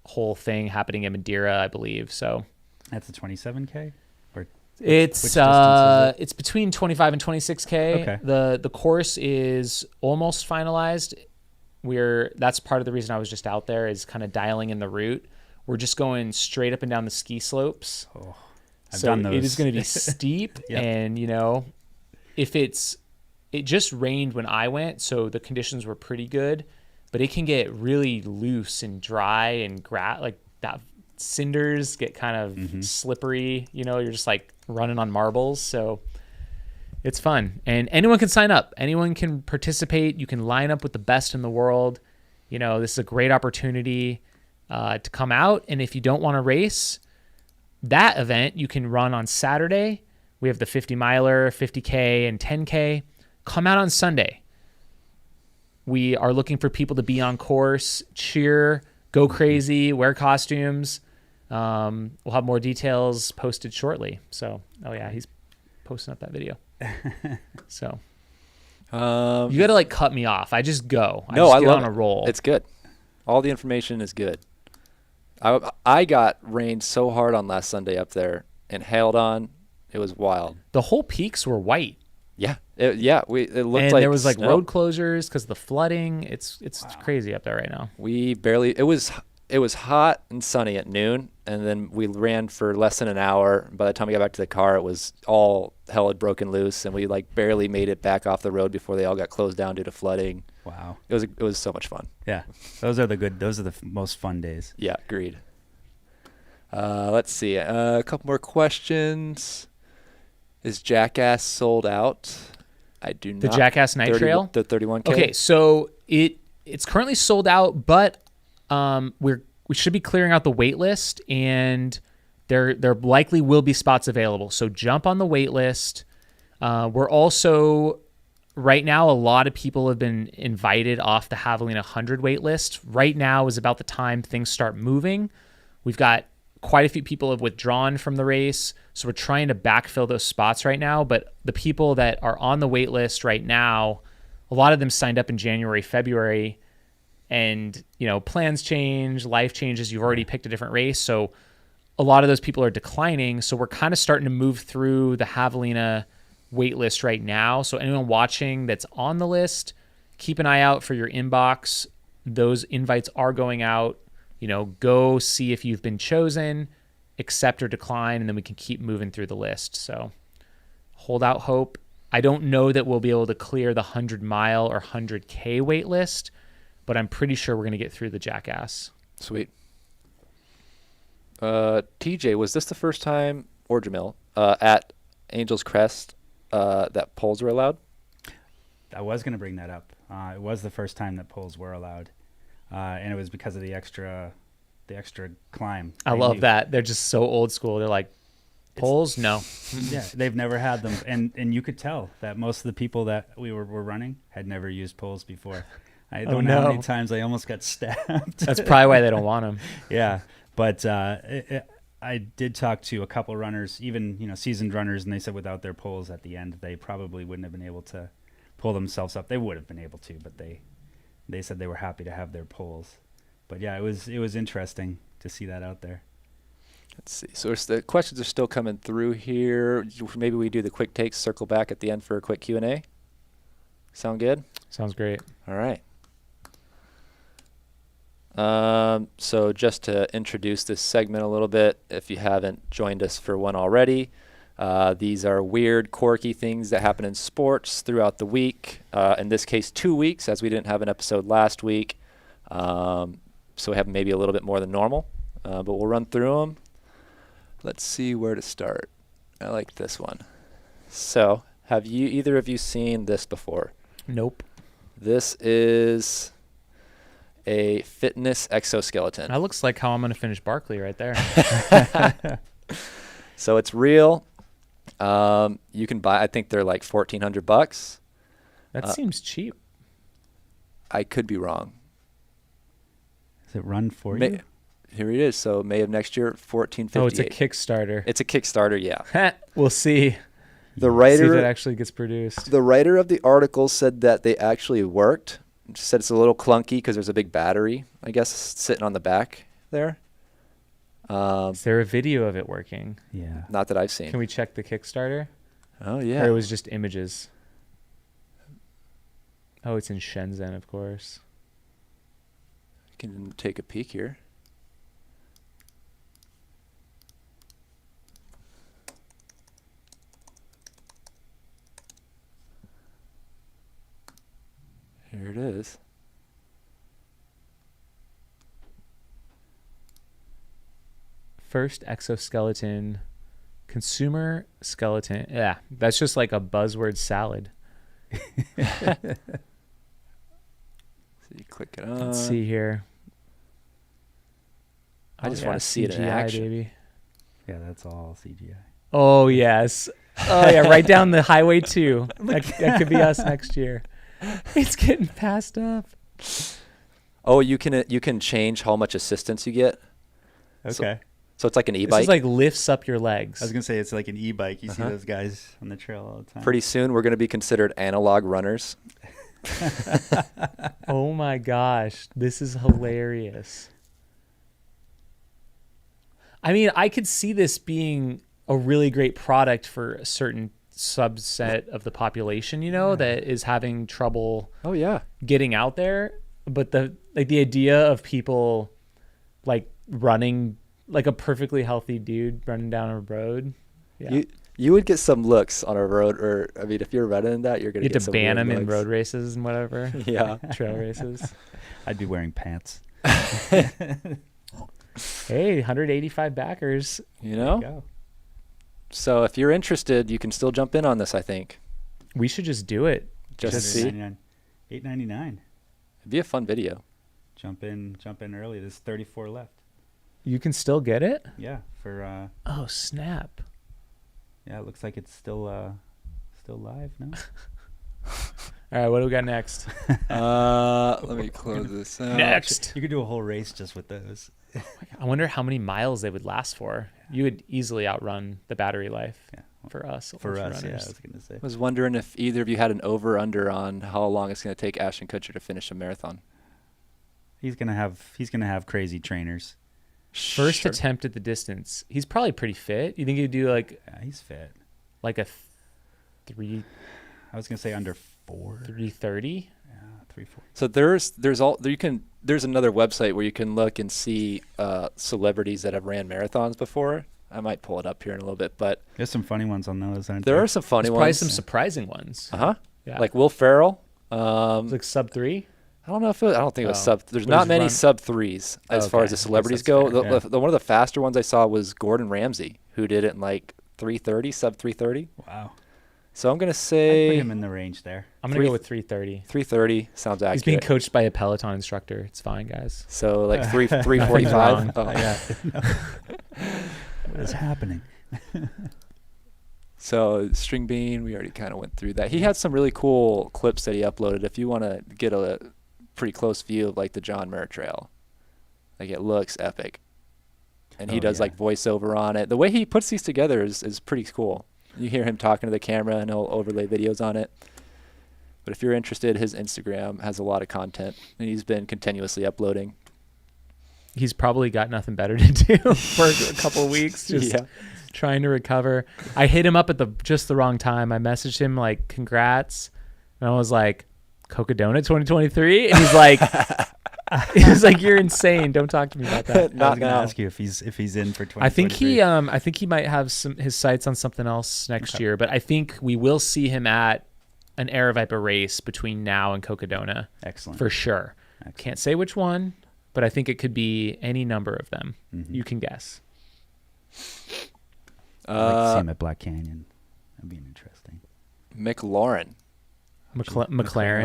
whole thing happening in Madeira, I believe. So that's a 27K. It's between 25 and 26K. Okay. The course is almost finalized. That's part of the reason I was just out there, is kind of dialing in the route. We're just going straight up and down the ski slopes. Oh, I've so done those. It is going to be steep. Yep. And it just rained when I went, so the conditions were pretty good, but it can get really loose and dry and like that. Cinders get kind of slippery, you're just like running on marbles. So it's fun, and anyone can sign up, anyone can participate. You can line up with the best in the world. This is a great opportunity to come out. And if you don't want to race that event, you can run on Saturday. We have the 50 miler, 50K and 10K. Come out on Sunday. We are looking for people to be on course, cheer, go crazy, wear costumes. We'll have more details posted shortly. So, he's posting up that video. So, you got to like cut me off. I just go. I love on a roll. It's good. All the information is good. I got rained so hard on last Sunday up there and hailed on. It was wild. The whole peaks were white. Yeah. It looked and like there was like snow. road closures because of the flooding. It's crazy up there right now. It was hot and sunny at noon, and then we ran for less than an hour. By the time we got back to the car, it was all hell had broken loose, and we like barely made it back off the road before they all got closed down due to flooding. Wow. It was so much fun. Yeah. Those are the most fun days. Yeah, agreed. Let's see. A couple more questions. Is Jackass sold out? I do not. The Jackass Night Trail? The 31K? Okay, so it's currently sold out, but we should be clearing out the wait list, and there likely will be spots available. So jump on the wait list. We're also, right now, a lot of people have been invited off the Javelina 100 wait list. Right now is about the time things start moving. We've got quite a few people have withdrawn from the race, so we're trying to backfill those spots right now. But the people that are on the wait list right now, a lot of them signed up in January, February, and plans change, life changes. You've already picked a different race, so a lot of those people are declining. So we're kind of starting to move through the Javelina wait list right now. So anyone watching that's on the list, keep an eye out for your inbox. Those invites are going out. Go see if you've been chosen, accept or decline, and then we can keep moving through the list. So hold out hope. I don't know that we'll be able to clear the 100-mile or 100K wait list, but I'm pretty sure we're going to get through the Jackass. Sweet. TJ, was this the first time, or Jamil, at Angel's Crest that polls were allowed? I was going to bring that up. It was the first time that polls were allowed. And it was because of the extra climb. I love that. They're just so old school. They're like, polls? No. Yeah, they've never had them. And you could tell that most of the people that we were running had never used poles before. I don't know how many times I almost got stabbed. That's probably why they don't want them. Yeah, but I did talk to a couple runners, even seasoned runners, and they said without their poles at the end, they probably wouldn't have been able to pull themselves up. They would have been able to, but they said they were happy to have their poles. But yeah, it was interesting to see that out there. Let's see. So the questions are still coming through here. Maybe we do the quick takes, circle back at the end for a quick Q&A. Sound good? Sounds great. All right. So just to introduce this segment a little bit, if you haven't joined us for one already, these are weird, quirky things that happen in sports throughout the week. In this case, 2 weeks, as we didn't have an episode last week. So we have maybe a little bit more than normal, but we'll run through them. Let's see where to start. I like this one. So have either of you seen this before? Nope. This is a fitness exoskeleton. That looks like how I'm going to finish Barkley right there. So it's real. You can buy, I think they're like $1,400. That seems cheap. I could be wrong. Does it run for you? Here it is. So May of next year, $1,458. Oh, it's a Kickstarter. It's a Kickstarter, yeah. We'll see. The writer, see if it actually gets produced. The writer of the article said that they actually worked. Just said it's a little clunky because there's a big battery, I guess, sitting on the back there. Is there a video of it working? Yeah. Not that I've seen. Can we check the Kickstarter? Oh, yeah. Or it was just images. Oh, it's in Shenzhen, of course. Can take a peek here. Here it is. First exoskeleton, consumer skeleton. Yeah, that's just like a buzzword salad. So you click it on. Let's see here. I just want to see it in CGI, action. baby. Yeah, that's all CGI. Oh, yes. Oh, yeah, right down the highway, too. That could be us next year. It's getting passed up. Oh, you can change how much assistance you get. Okay. So it's like an This e-bike. is like lifts up your legs. I was going to say it's like an e-bike. You see those guys on the trail all the time. Pretty soon we're going to be considered analog runners. Oh, my gosh. This is hilarious. I mean, I could see this being a really great product for a certain subset of the population, that is having trouble Oh yeah. getting out there. But the idea of people like running, like a perfectly healthy dude running down a road. Yeah. You would get some looks on a road, or I mean, if you're running that, you're gonna You get have to some ban weird them in looks. road races and whatever. Yeah. Trail races. I'd be wearing pants. Hey, 185 backers. You know. Go. So if you're interested, you can still jump in on this. I think We should just do it. just see. $8.99. It'd be a fun video. Jump in early. There's 34 left. You can still get it? Yeah, for Oh, snap. yeah, it looks like it's still live, no? All right, what do we got next? Let me close this out. Next. You could do a whole race just with those. I wonder how many miles they would last for. You would easily outrun the battery life Yeah. for us. For us, ultra yeah, I runners. was gonna say. I was wondering if either of you had an over/under on how long it's going to take Ashton Kutcher to finish a marathon. He's gonna have crazy trainers. First Sure. attempt at the distance. He's probably pretty fit. You think he'd do like Yeah, he's fit. a I was gonna say under 4. 3:30? Yeah, 3-4. So there's another website where you can look and see celebrities that have ran marathons before. I might pull it up here in a little bit, but There's some funny ones on those, aren't there there? are some funny There's probably ones. some surprising ones. Uh huh. Yeah. Like Will Ferrell. It's like sub 3. I don't know if I don't think it was Oh. sub. There's What not does he many run? sub 3s as far Okay. as I the guess celebrities that's go. fair, The one of the faster ones I saw was Gordon Ramsay, who did it in like 3:30, sub 3:30. Wow. So I'm gonna I'd put say him in the range there. I'm going to go with 3:30. 3:30 sounds He's being accurate. coached by a Peloton instructor. It's fine, guys. So like 3:45. wrong. Oh. Yeah. What is happening? So Stringbean, we already kind of went through that. He had some really cool clips that he uploaded. If you want to get a pretty close view of like the John Muir Trail, like it looks epic, and he Oh, does yeah. like voiceover on it. The way he puts these together is pretty cool. You hear him talking to the camera, and he'll overlay videos on it. But if you're interested, his Instagram has a lot of content, and he's been continuously uploading. He's probably got nothing better to do for a couple of weeks, just Yeah. trying to recover. I hit him up at just the wrong time. I messaged him like, congrats. And I was like, Cocodona 2023? And he's like, you're insane. Don't talk to me about that. I was Not gonna now. ask you if he's in for 2023. I think he might have his sights on something else next year, but I think we will see him at an Aravaipa race between now and Cocodona Excellent. for sure. Excellent. Can't say which one, but I think it could be any number of them. Mhm. You can guess. I'd like to see him at Black Canyon. That'd be interesting. McLaurin. McLaren.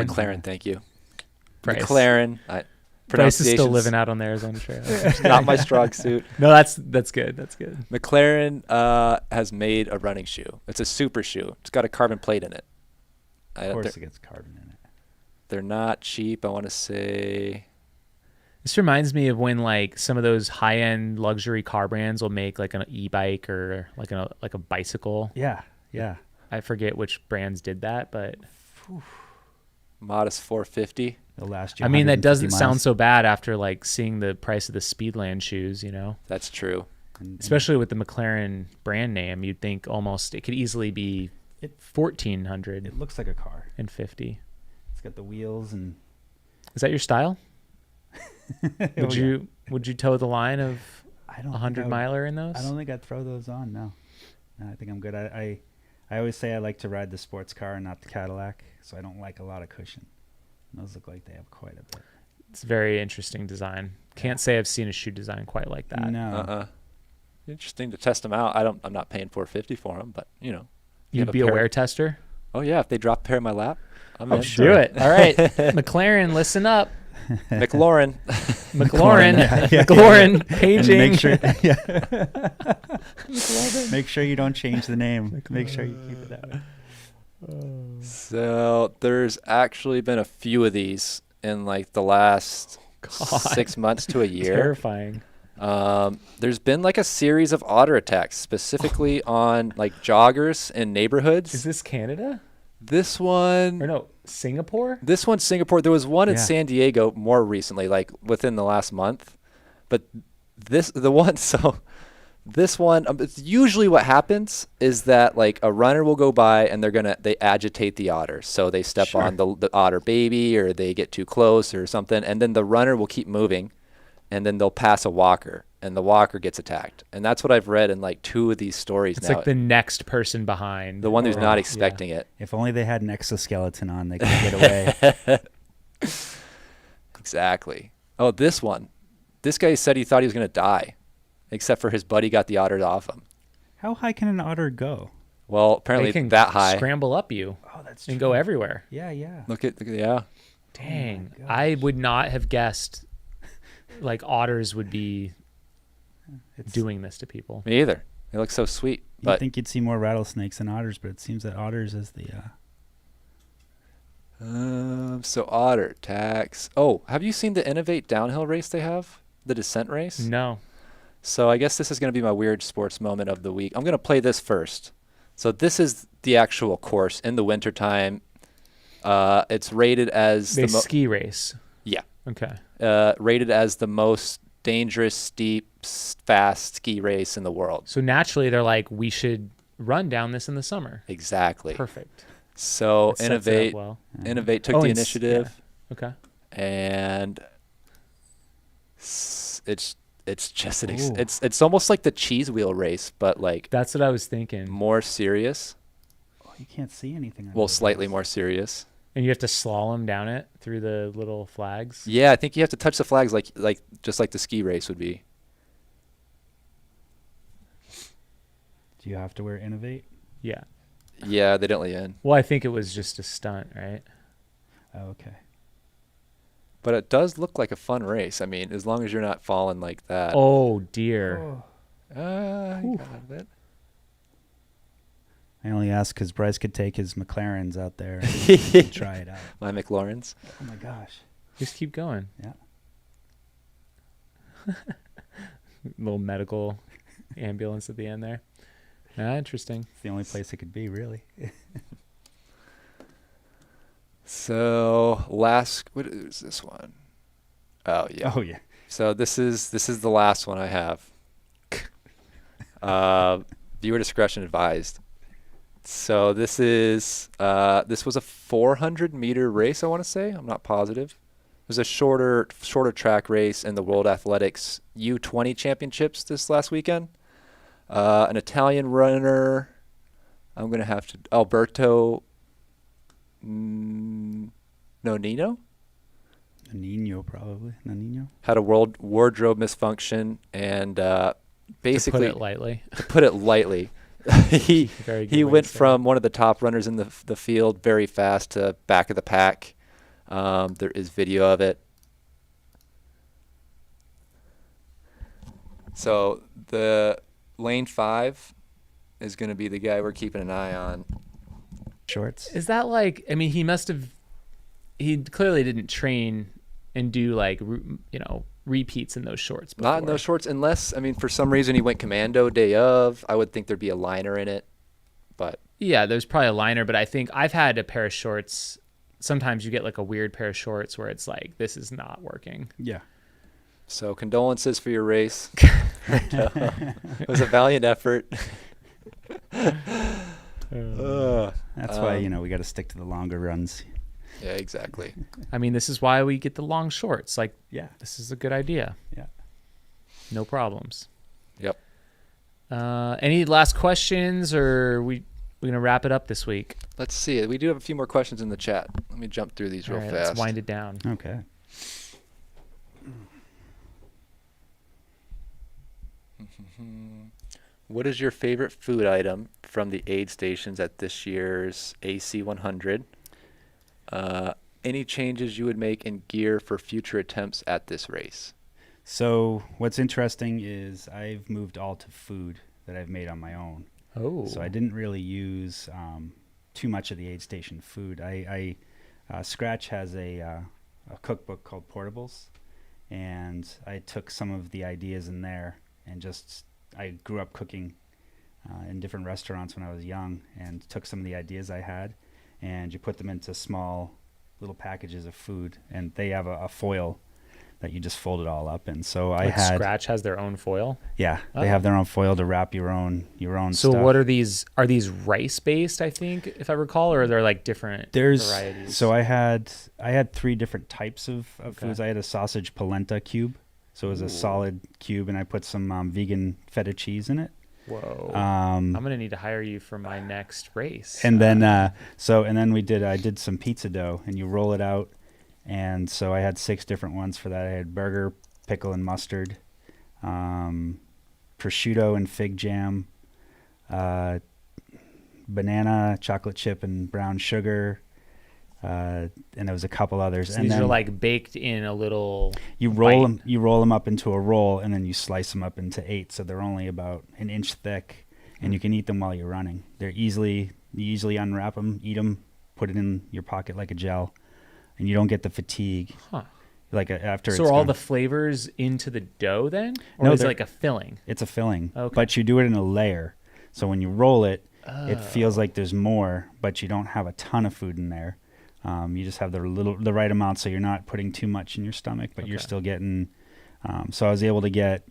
McLaren, thank you. Price. McLaren. Bryce is still Pronunciation's living out on the Arizona Trail. not my strong suit. No, that's good. That's good. McLaren has made a running shoe. It's a super shoe. It's got a carbon plate in it. Of course, it gets carbon in it. They're not cheap. I want to say This reminds me of when like some of those high-end luxury car brands will make like an e-bike or like a bicycle. Yeah, yeah. I forget which brands did that, but Modest 450. It'll last you. I mean that 150 doesn't sound miles. so bad after like seeing the price of the Speedland shoes, you know. That's true. And Especially with the McLaren brand name, you'd think almost it could easily be It 1,400 it looks like a car. and 50. It's got the wheels and. Is that your style? Would yeah. you toe the line of I don't a 100 miler in those? I don't think I'd throw those on. No, I think I'm good. I always say I like to ride the sports car and not the Cadillac, so I don't like a lot of cushion. And those look like they have quite a bit. It's a very interesting design. Can't say I've seen a shoe design quite like that. No, Interesting to test them out. I'm not paying 450 for them, but you know. you You'd have be a pair- wear tester? Oh yeah, if they drop a pair in my lap, I'm in. Do it. All right. McLaren, listen up. McLaurin. McLaurin. Yeah. McLaurin And paging. make sure, make sure you don't change the name. Make sure you keep it that way. So there's actually been a few of these in like the last God. 6 months to a year. Terrifying. There's been like a series of otter attacks, specifically on like joggers in neighborhoods. Is this Canada? This one, Or no, Singapore? this one's Singapore. There was one in Yeah. San Diego more recently, like within the last month. But this one, it's usually what happens is that like a runner will go by and they agitate the otter. So they step Sure. on the otter baby or they get too close or something. And then the runner will keep moving. and then they'll pass a walker, and the walker gets attacked. And that's what I've read in like 2 of these stories It's now. like the next person behind. The one who's or- not expecting it. If only they had an exoskeleton on, they could get away. Exactly. Oh, this one. This guy said he thought he was going to die, except for his buddy got the otter off him. How high can an otter go? Well, They apparently can that high. scramble up you Oh, that's and go everywhere. Yeah, yeah. Look at yeah. Dang. gosh. I would not have guessed like otters would be doing this to people. Me either. They look so sweet. You'd But think you'd see more rattlesnakes than otters, but it seems that otters is the so otter tax. Oh, have you seen the Innovate downhill race they have? The descent race? No. So I guess this is going to be my weird sports moment of the week. I'm going to play this first. So this is the actual course in the wintertime. It's rated as They ski race. Yeah. Okay. Rated as the most dangerous, steep, fast ski race in the world. So naturally they're like, we should run down this in the summer. Exactly. Perfect. So That sets it up Innovate well. Innovate took Oh, the it's- initiative, Okay. and it's just Ooh. it's almost like the cheese wheel race, but like That's what I was thinking. more serious. Oh, you can't see anything. on Well, those slightly ones. more serious. And you have to slalom down it through the little flags. Yeah, I think you have to touch the flags like just like the ski race would be. Do you have to wear Innovate? Yeah. Yeah, they didn't let you in. Well, I think it was just a stunt, right? Oh, okay. But it does look like a fun race. I mean, as long as you're not falling like that. Oh dear. You got out of it. I only asked because Bryce could take his McLarens out there and try it out. My McLaurens. Oh my gosh. Just keep going. Yeah. Little medical ambulance at the end there. Interesting. It's the only place it could be, really. So what is this one? Oh yeah. Oh yeah. So this is the last one I have. Viewer discretion advised. So this was a 400-meter race, I want to say. I'm not positive. It was a shorter track race in the World Athletics U20 Championships this last weekend. An Italian runner. I'm gonna have to Alberto. Nino Nino, probably. Nino. had a wardrobe misfunction, and basically, to put it lightly, he Very good he way went to say from one of the top runners in the field very fast to back of the pack. There is video of it. So the lane 5 is going to be the guy we're keeping an eye on. Shorts. Is that like? I mean, he clearly didn't train and do like repeats in those shorts before. Not in those shorts, unless, I mean, for some reason he went commando day of. I would think there'd be a liner in it, but Yeah, there's probably a liner, but I think I've had a pair of shorts. Sometimes you get like a weird pair of shorts where it's like, this is not working. Yeah. so condolences for your race. It was a valiant effort. That's why, we got to stick to the longer runs. Yeah, exactly. I mean, this is why we get the long shorts. Like, Yeah. this is a good idea. Yeah. No problems. Yep. Any last questions, or we're going to wrap it up this week? Let's see. We do have a few more questions in the chat. Let me jump through these All real right, fast. let's wind it down. Okay. What is your favorite food item from the aid stations at this year's AC 100? Any changes you would make in gear for future attempts at this race? So what's interesting is I've moved all to food that I've made on my own. Oh. So I didn't really use too much of the aid station food. Scratch has a cookbook called Portables, and I took some of the ideas in there and I grew up cooking in different restaurants when I was young, and took some of the ideas I had, and you put them into small little packages of food, and they have a foil that you just fold it all up in. So Like Scratch has their own foil? Yeah, Oh. they have their own foil to wrap your own So stuff. what are these? Are these rice based, I think, if I recall, or are there like different varieties? So I had 3 different types of Okay. foods. I had a sausage polenta cube, So it was a solid cube, and I put some vegan feta cheese in it. Whoa. I'm going to need to hire you for my next race. And then I did some pizza dough, and you roll it out. And so I had 6 different ones for that. I had burger, pickle, and mustard, prosciutto and fig jam, banana, chocolate chip, and brown sugar, and there was a couple others. So and these then are like baked in a little. you roll them up into a roll, and then you slice them up into 8, so they're only about an inch thick, and you can eat them while you're running. You easily unwrap them, eat them, put it in your pocket like a gel, and you don't get the fatigue. Huh. Like after. So it's are all gone. the flavors into the dough then, or No, is it like a filling? It's a filling, Okay. but you do it in a layer. So when you roll it, it Oh. feels like there's more, but you don't have a ton of food in there. You just have the right amount, so you're not putting too much in your stomach, but you're Okay. still getting. So I was able to get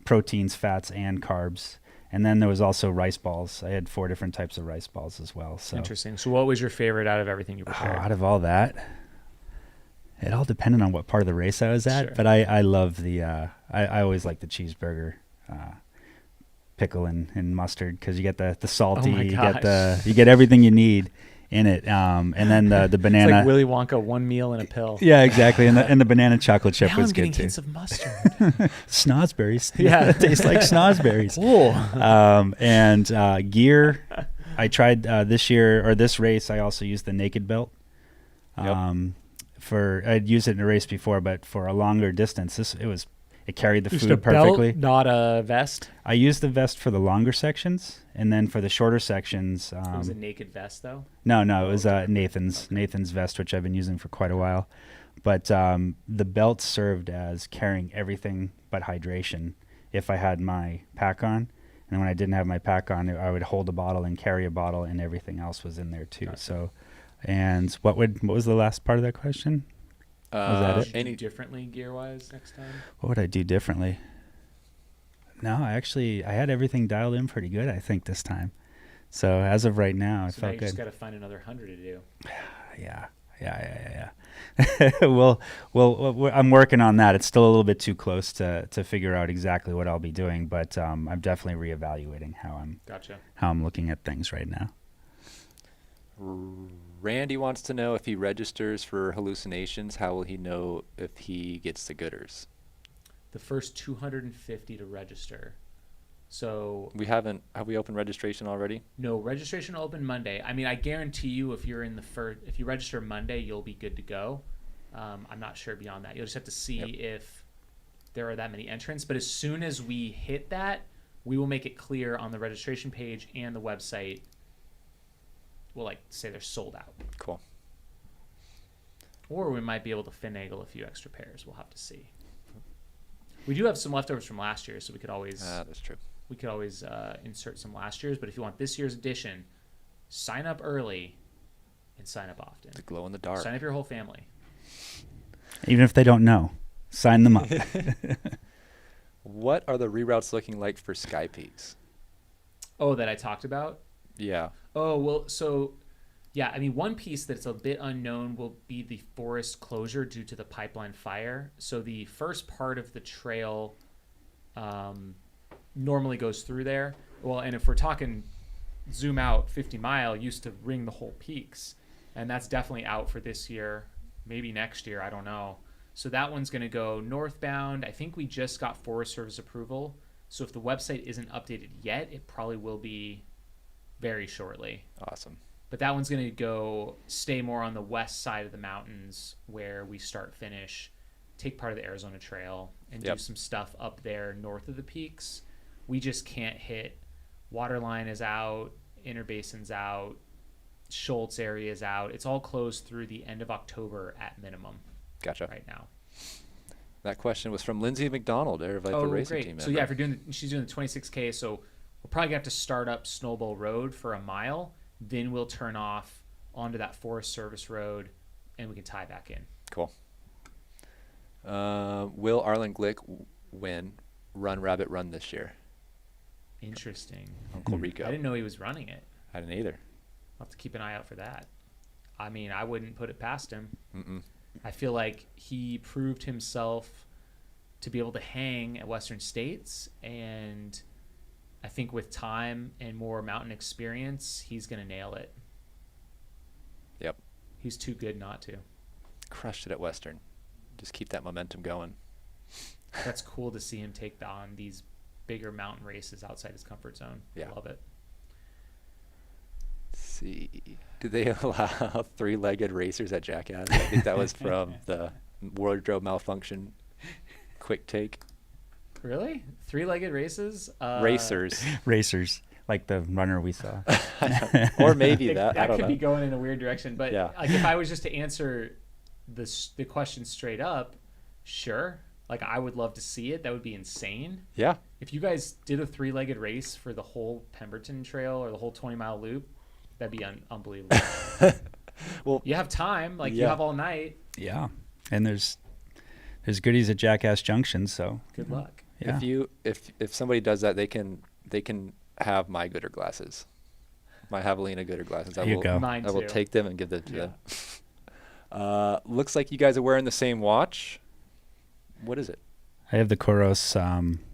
proteins, fats, and carbs. And then there was also rice balls. I had 4 different types of rice balls as well. So Interesting. So what was your favorite out of everything you prepared? out of all that, it all depended on what part of the race I was at. Sure. But I love the. I always like the cheeseburger. Pickle and mustard, because you get the salty, Oh my you get everything you need in it, and then the banana. It's like Willy Wonka, one meal in a pill. Yeah, exactly, and the banana chocolate chip Now was I'm getting good too. hints of mustard. Snozberries, Yeah. it tastes like snozberries. Cool. And gear, I tried this race. I also used the naked belt. Yep. I'd used it in a race before, but for a longer distance, it carried the Just food a perfectly. belt, not a vest. I used the vest for the longer sections, and then for the shorter sections, It was a naked vest, though. no, it was Nathan's vest, which I've been using for quite a while. But the belt served as carrying everything but hydration if I had my pack on, and when I didn't have my pack on, I would hold a bottle and carry a bottle, and everything else was in there too. Gotcha. So, and what was the last part of that question? Was that it? Should you do differently gear-wise next time? What would I do differently? No, I had everything dialed in pretty good, I think, this time. So as of right now, it So now felt you good. just got to find another 100 to do. Yeah. Well, I'm working on that. It's still a little bit too close to figure out exactly what I'll be doing, but I'm definitely reevaluating Gotcha. how I'm looking at things right now. Randy wants to know if he registers for hallucinations, how will he know if he gets the gooders? The first 250 to register. So Have we opened registration already? no, registration will open Monday. I mean, I guarantee you, if you're in if you register Monday, you'll be good to go. I'm not sure beyond that. You'll just have to see if there are that many entrants. But as soon as we hit that, we will make it clear on the registration page and the website. We'll say they're sold out. Cool. Or we might be able to finagle a few extra pairs. We'll have to see. We do have some leftovers from last year, so we could always That's true. insert some last year's. But if you want this year's edition, sign up early and sign up often. The glow in the dark. Sign up your whole family. Even if they don't know, sign them up. What are the reroutes looking like for Sky Peaks? Oh, that I talked about? Yeah. Oh, well, so, yeah, I mean, one piece that's a bit unknown will be the forest closure due to the pipeline fire. So the first part of the trail normally goes through there. Well, and if we're talking zoom out 50 Mile, used to ring the whole peaks. And that's definitely out for this year, maybe next year, I don't know. So that one's going to go northbound. I think we just got Forest Service approval. So if the website isn't updated yet, it probably will be very shortly. Awesome. But that one's going to stay more on the west side of the mountains where we start finish, take part of the Arizona Trail, and do some stuff up there north of the peaks. We just can't hit. Waterline is out, Inner Basin's out, Schultz area is out. It's all closed through the end of October at minimum. Gotcha. Right now. That question was from Lindsay McDonald, Aravaipa Racing great. Team member. So yeah, if she's doing the 26K, so we're probably gonna have to start up Snowball Road for a mile. Then we'll turn off onto that Forest Service road, and we can tie back in. Cool. Will Arlen Glick run Rabbit Run this year? Interesting. Uncle Rico. I didn't know he was running it. I didn't either. I'll have to keep an eye out for that. I mean, I wouldn't put it past him. Mm-mm. I feel like he proved himself to be able to hang at Western States, and I think with time and more mountain experience, he's going to nail it. Yep. He's too good not to. Crushed it at Western. Just keep that momentum going. That's cool to see him take on these bigger mountain races outside his comfort zone. Yeah. I love it. Let's see. Do they allow three-legged racers at Jackass? I think that was from the wardrobe malfunction quick take. Really? Three-legged races? Racers. Like the runner we saw. Or maybe that. I That don't could know. be going in a weird direction. But Yeah. like, if I was just to answer the question straight up, sure. Like, I would love to see it. That would be insane. Yeah. If you guys did a three-legged race for the whole Pemberton Trail or the whole 20-mile loop, that'd be unbelievable. Well, You have time. Like, you yeah. have all night. Yeah. And there's goodies at Jackass Junction, so Good luck. yeah. if somebody does that, they can have my gooder glasses, my Javelina gooder glasses. There you go. Mine I will too. take them and give them to Yeah. them. Looks like you guys are wearing the same watch. What is it? I have the Koros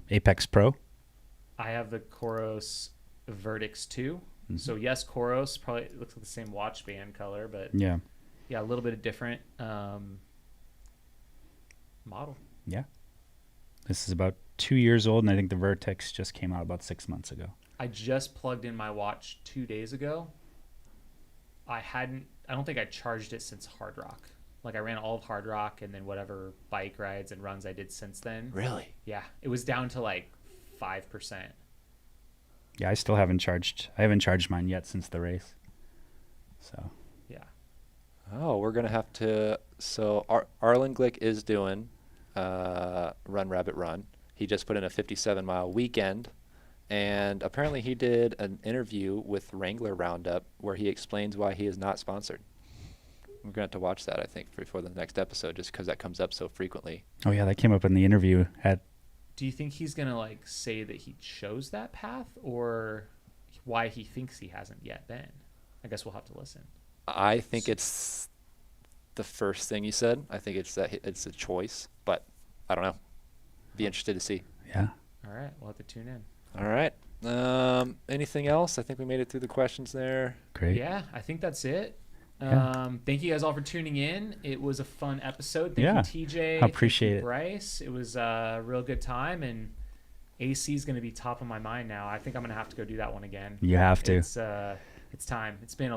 Apex Pro. I have the Koros Vertex 2. Mhm. So, yes, Koros probably looks like the same watch band color, but Yeah. yeah, a little bit of different model. Yeah. This is about 2 years old, and I think the Vertex just came out about 6 months ago. I just plugged in my watch 2 days ago. I don't think I charged it since Hard Rock. Like, I ran all of Hard Rock and then whatever bike rides and runs I did since then. Really? Yeah, it was down to like 5%. Yeah, I still haven't charged. I haven't charged mine yet since the race. So Yeah. Oh, we're gonna have to. So Arlen Glick is doing Run Rabbit Run. He just put in a 57-mile weekend, and apparently he did an interview with Wrangler Roundup where he explains why he is not sponsored. We're gonna have to watch that, I think, for the next episode, just because that comes up so frequently. oh yeah, that came up in the interview at. Do you think he's going to like say that he chose that path, or why he thinks he hasn't yet been? I guess we'll have to listen. I think it's the first thing he said. I think it's that it's a choice, but I don't know. Be interested to see. Yeah. All right, we'll have to tune in. All right. Anything else? I think we made it through the questions there. Great. Yeah, I think that's it. Yeah. Thank you guys all for tuning in. It was a fun episode. Thank Yeah, you, TJ. I appreciate Thank you, it. Bryce. It was a real good time, and AC is going to be top of my mind now. I think I'm going to have to go do that one again. You have to. It's time. It's been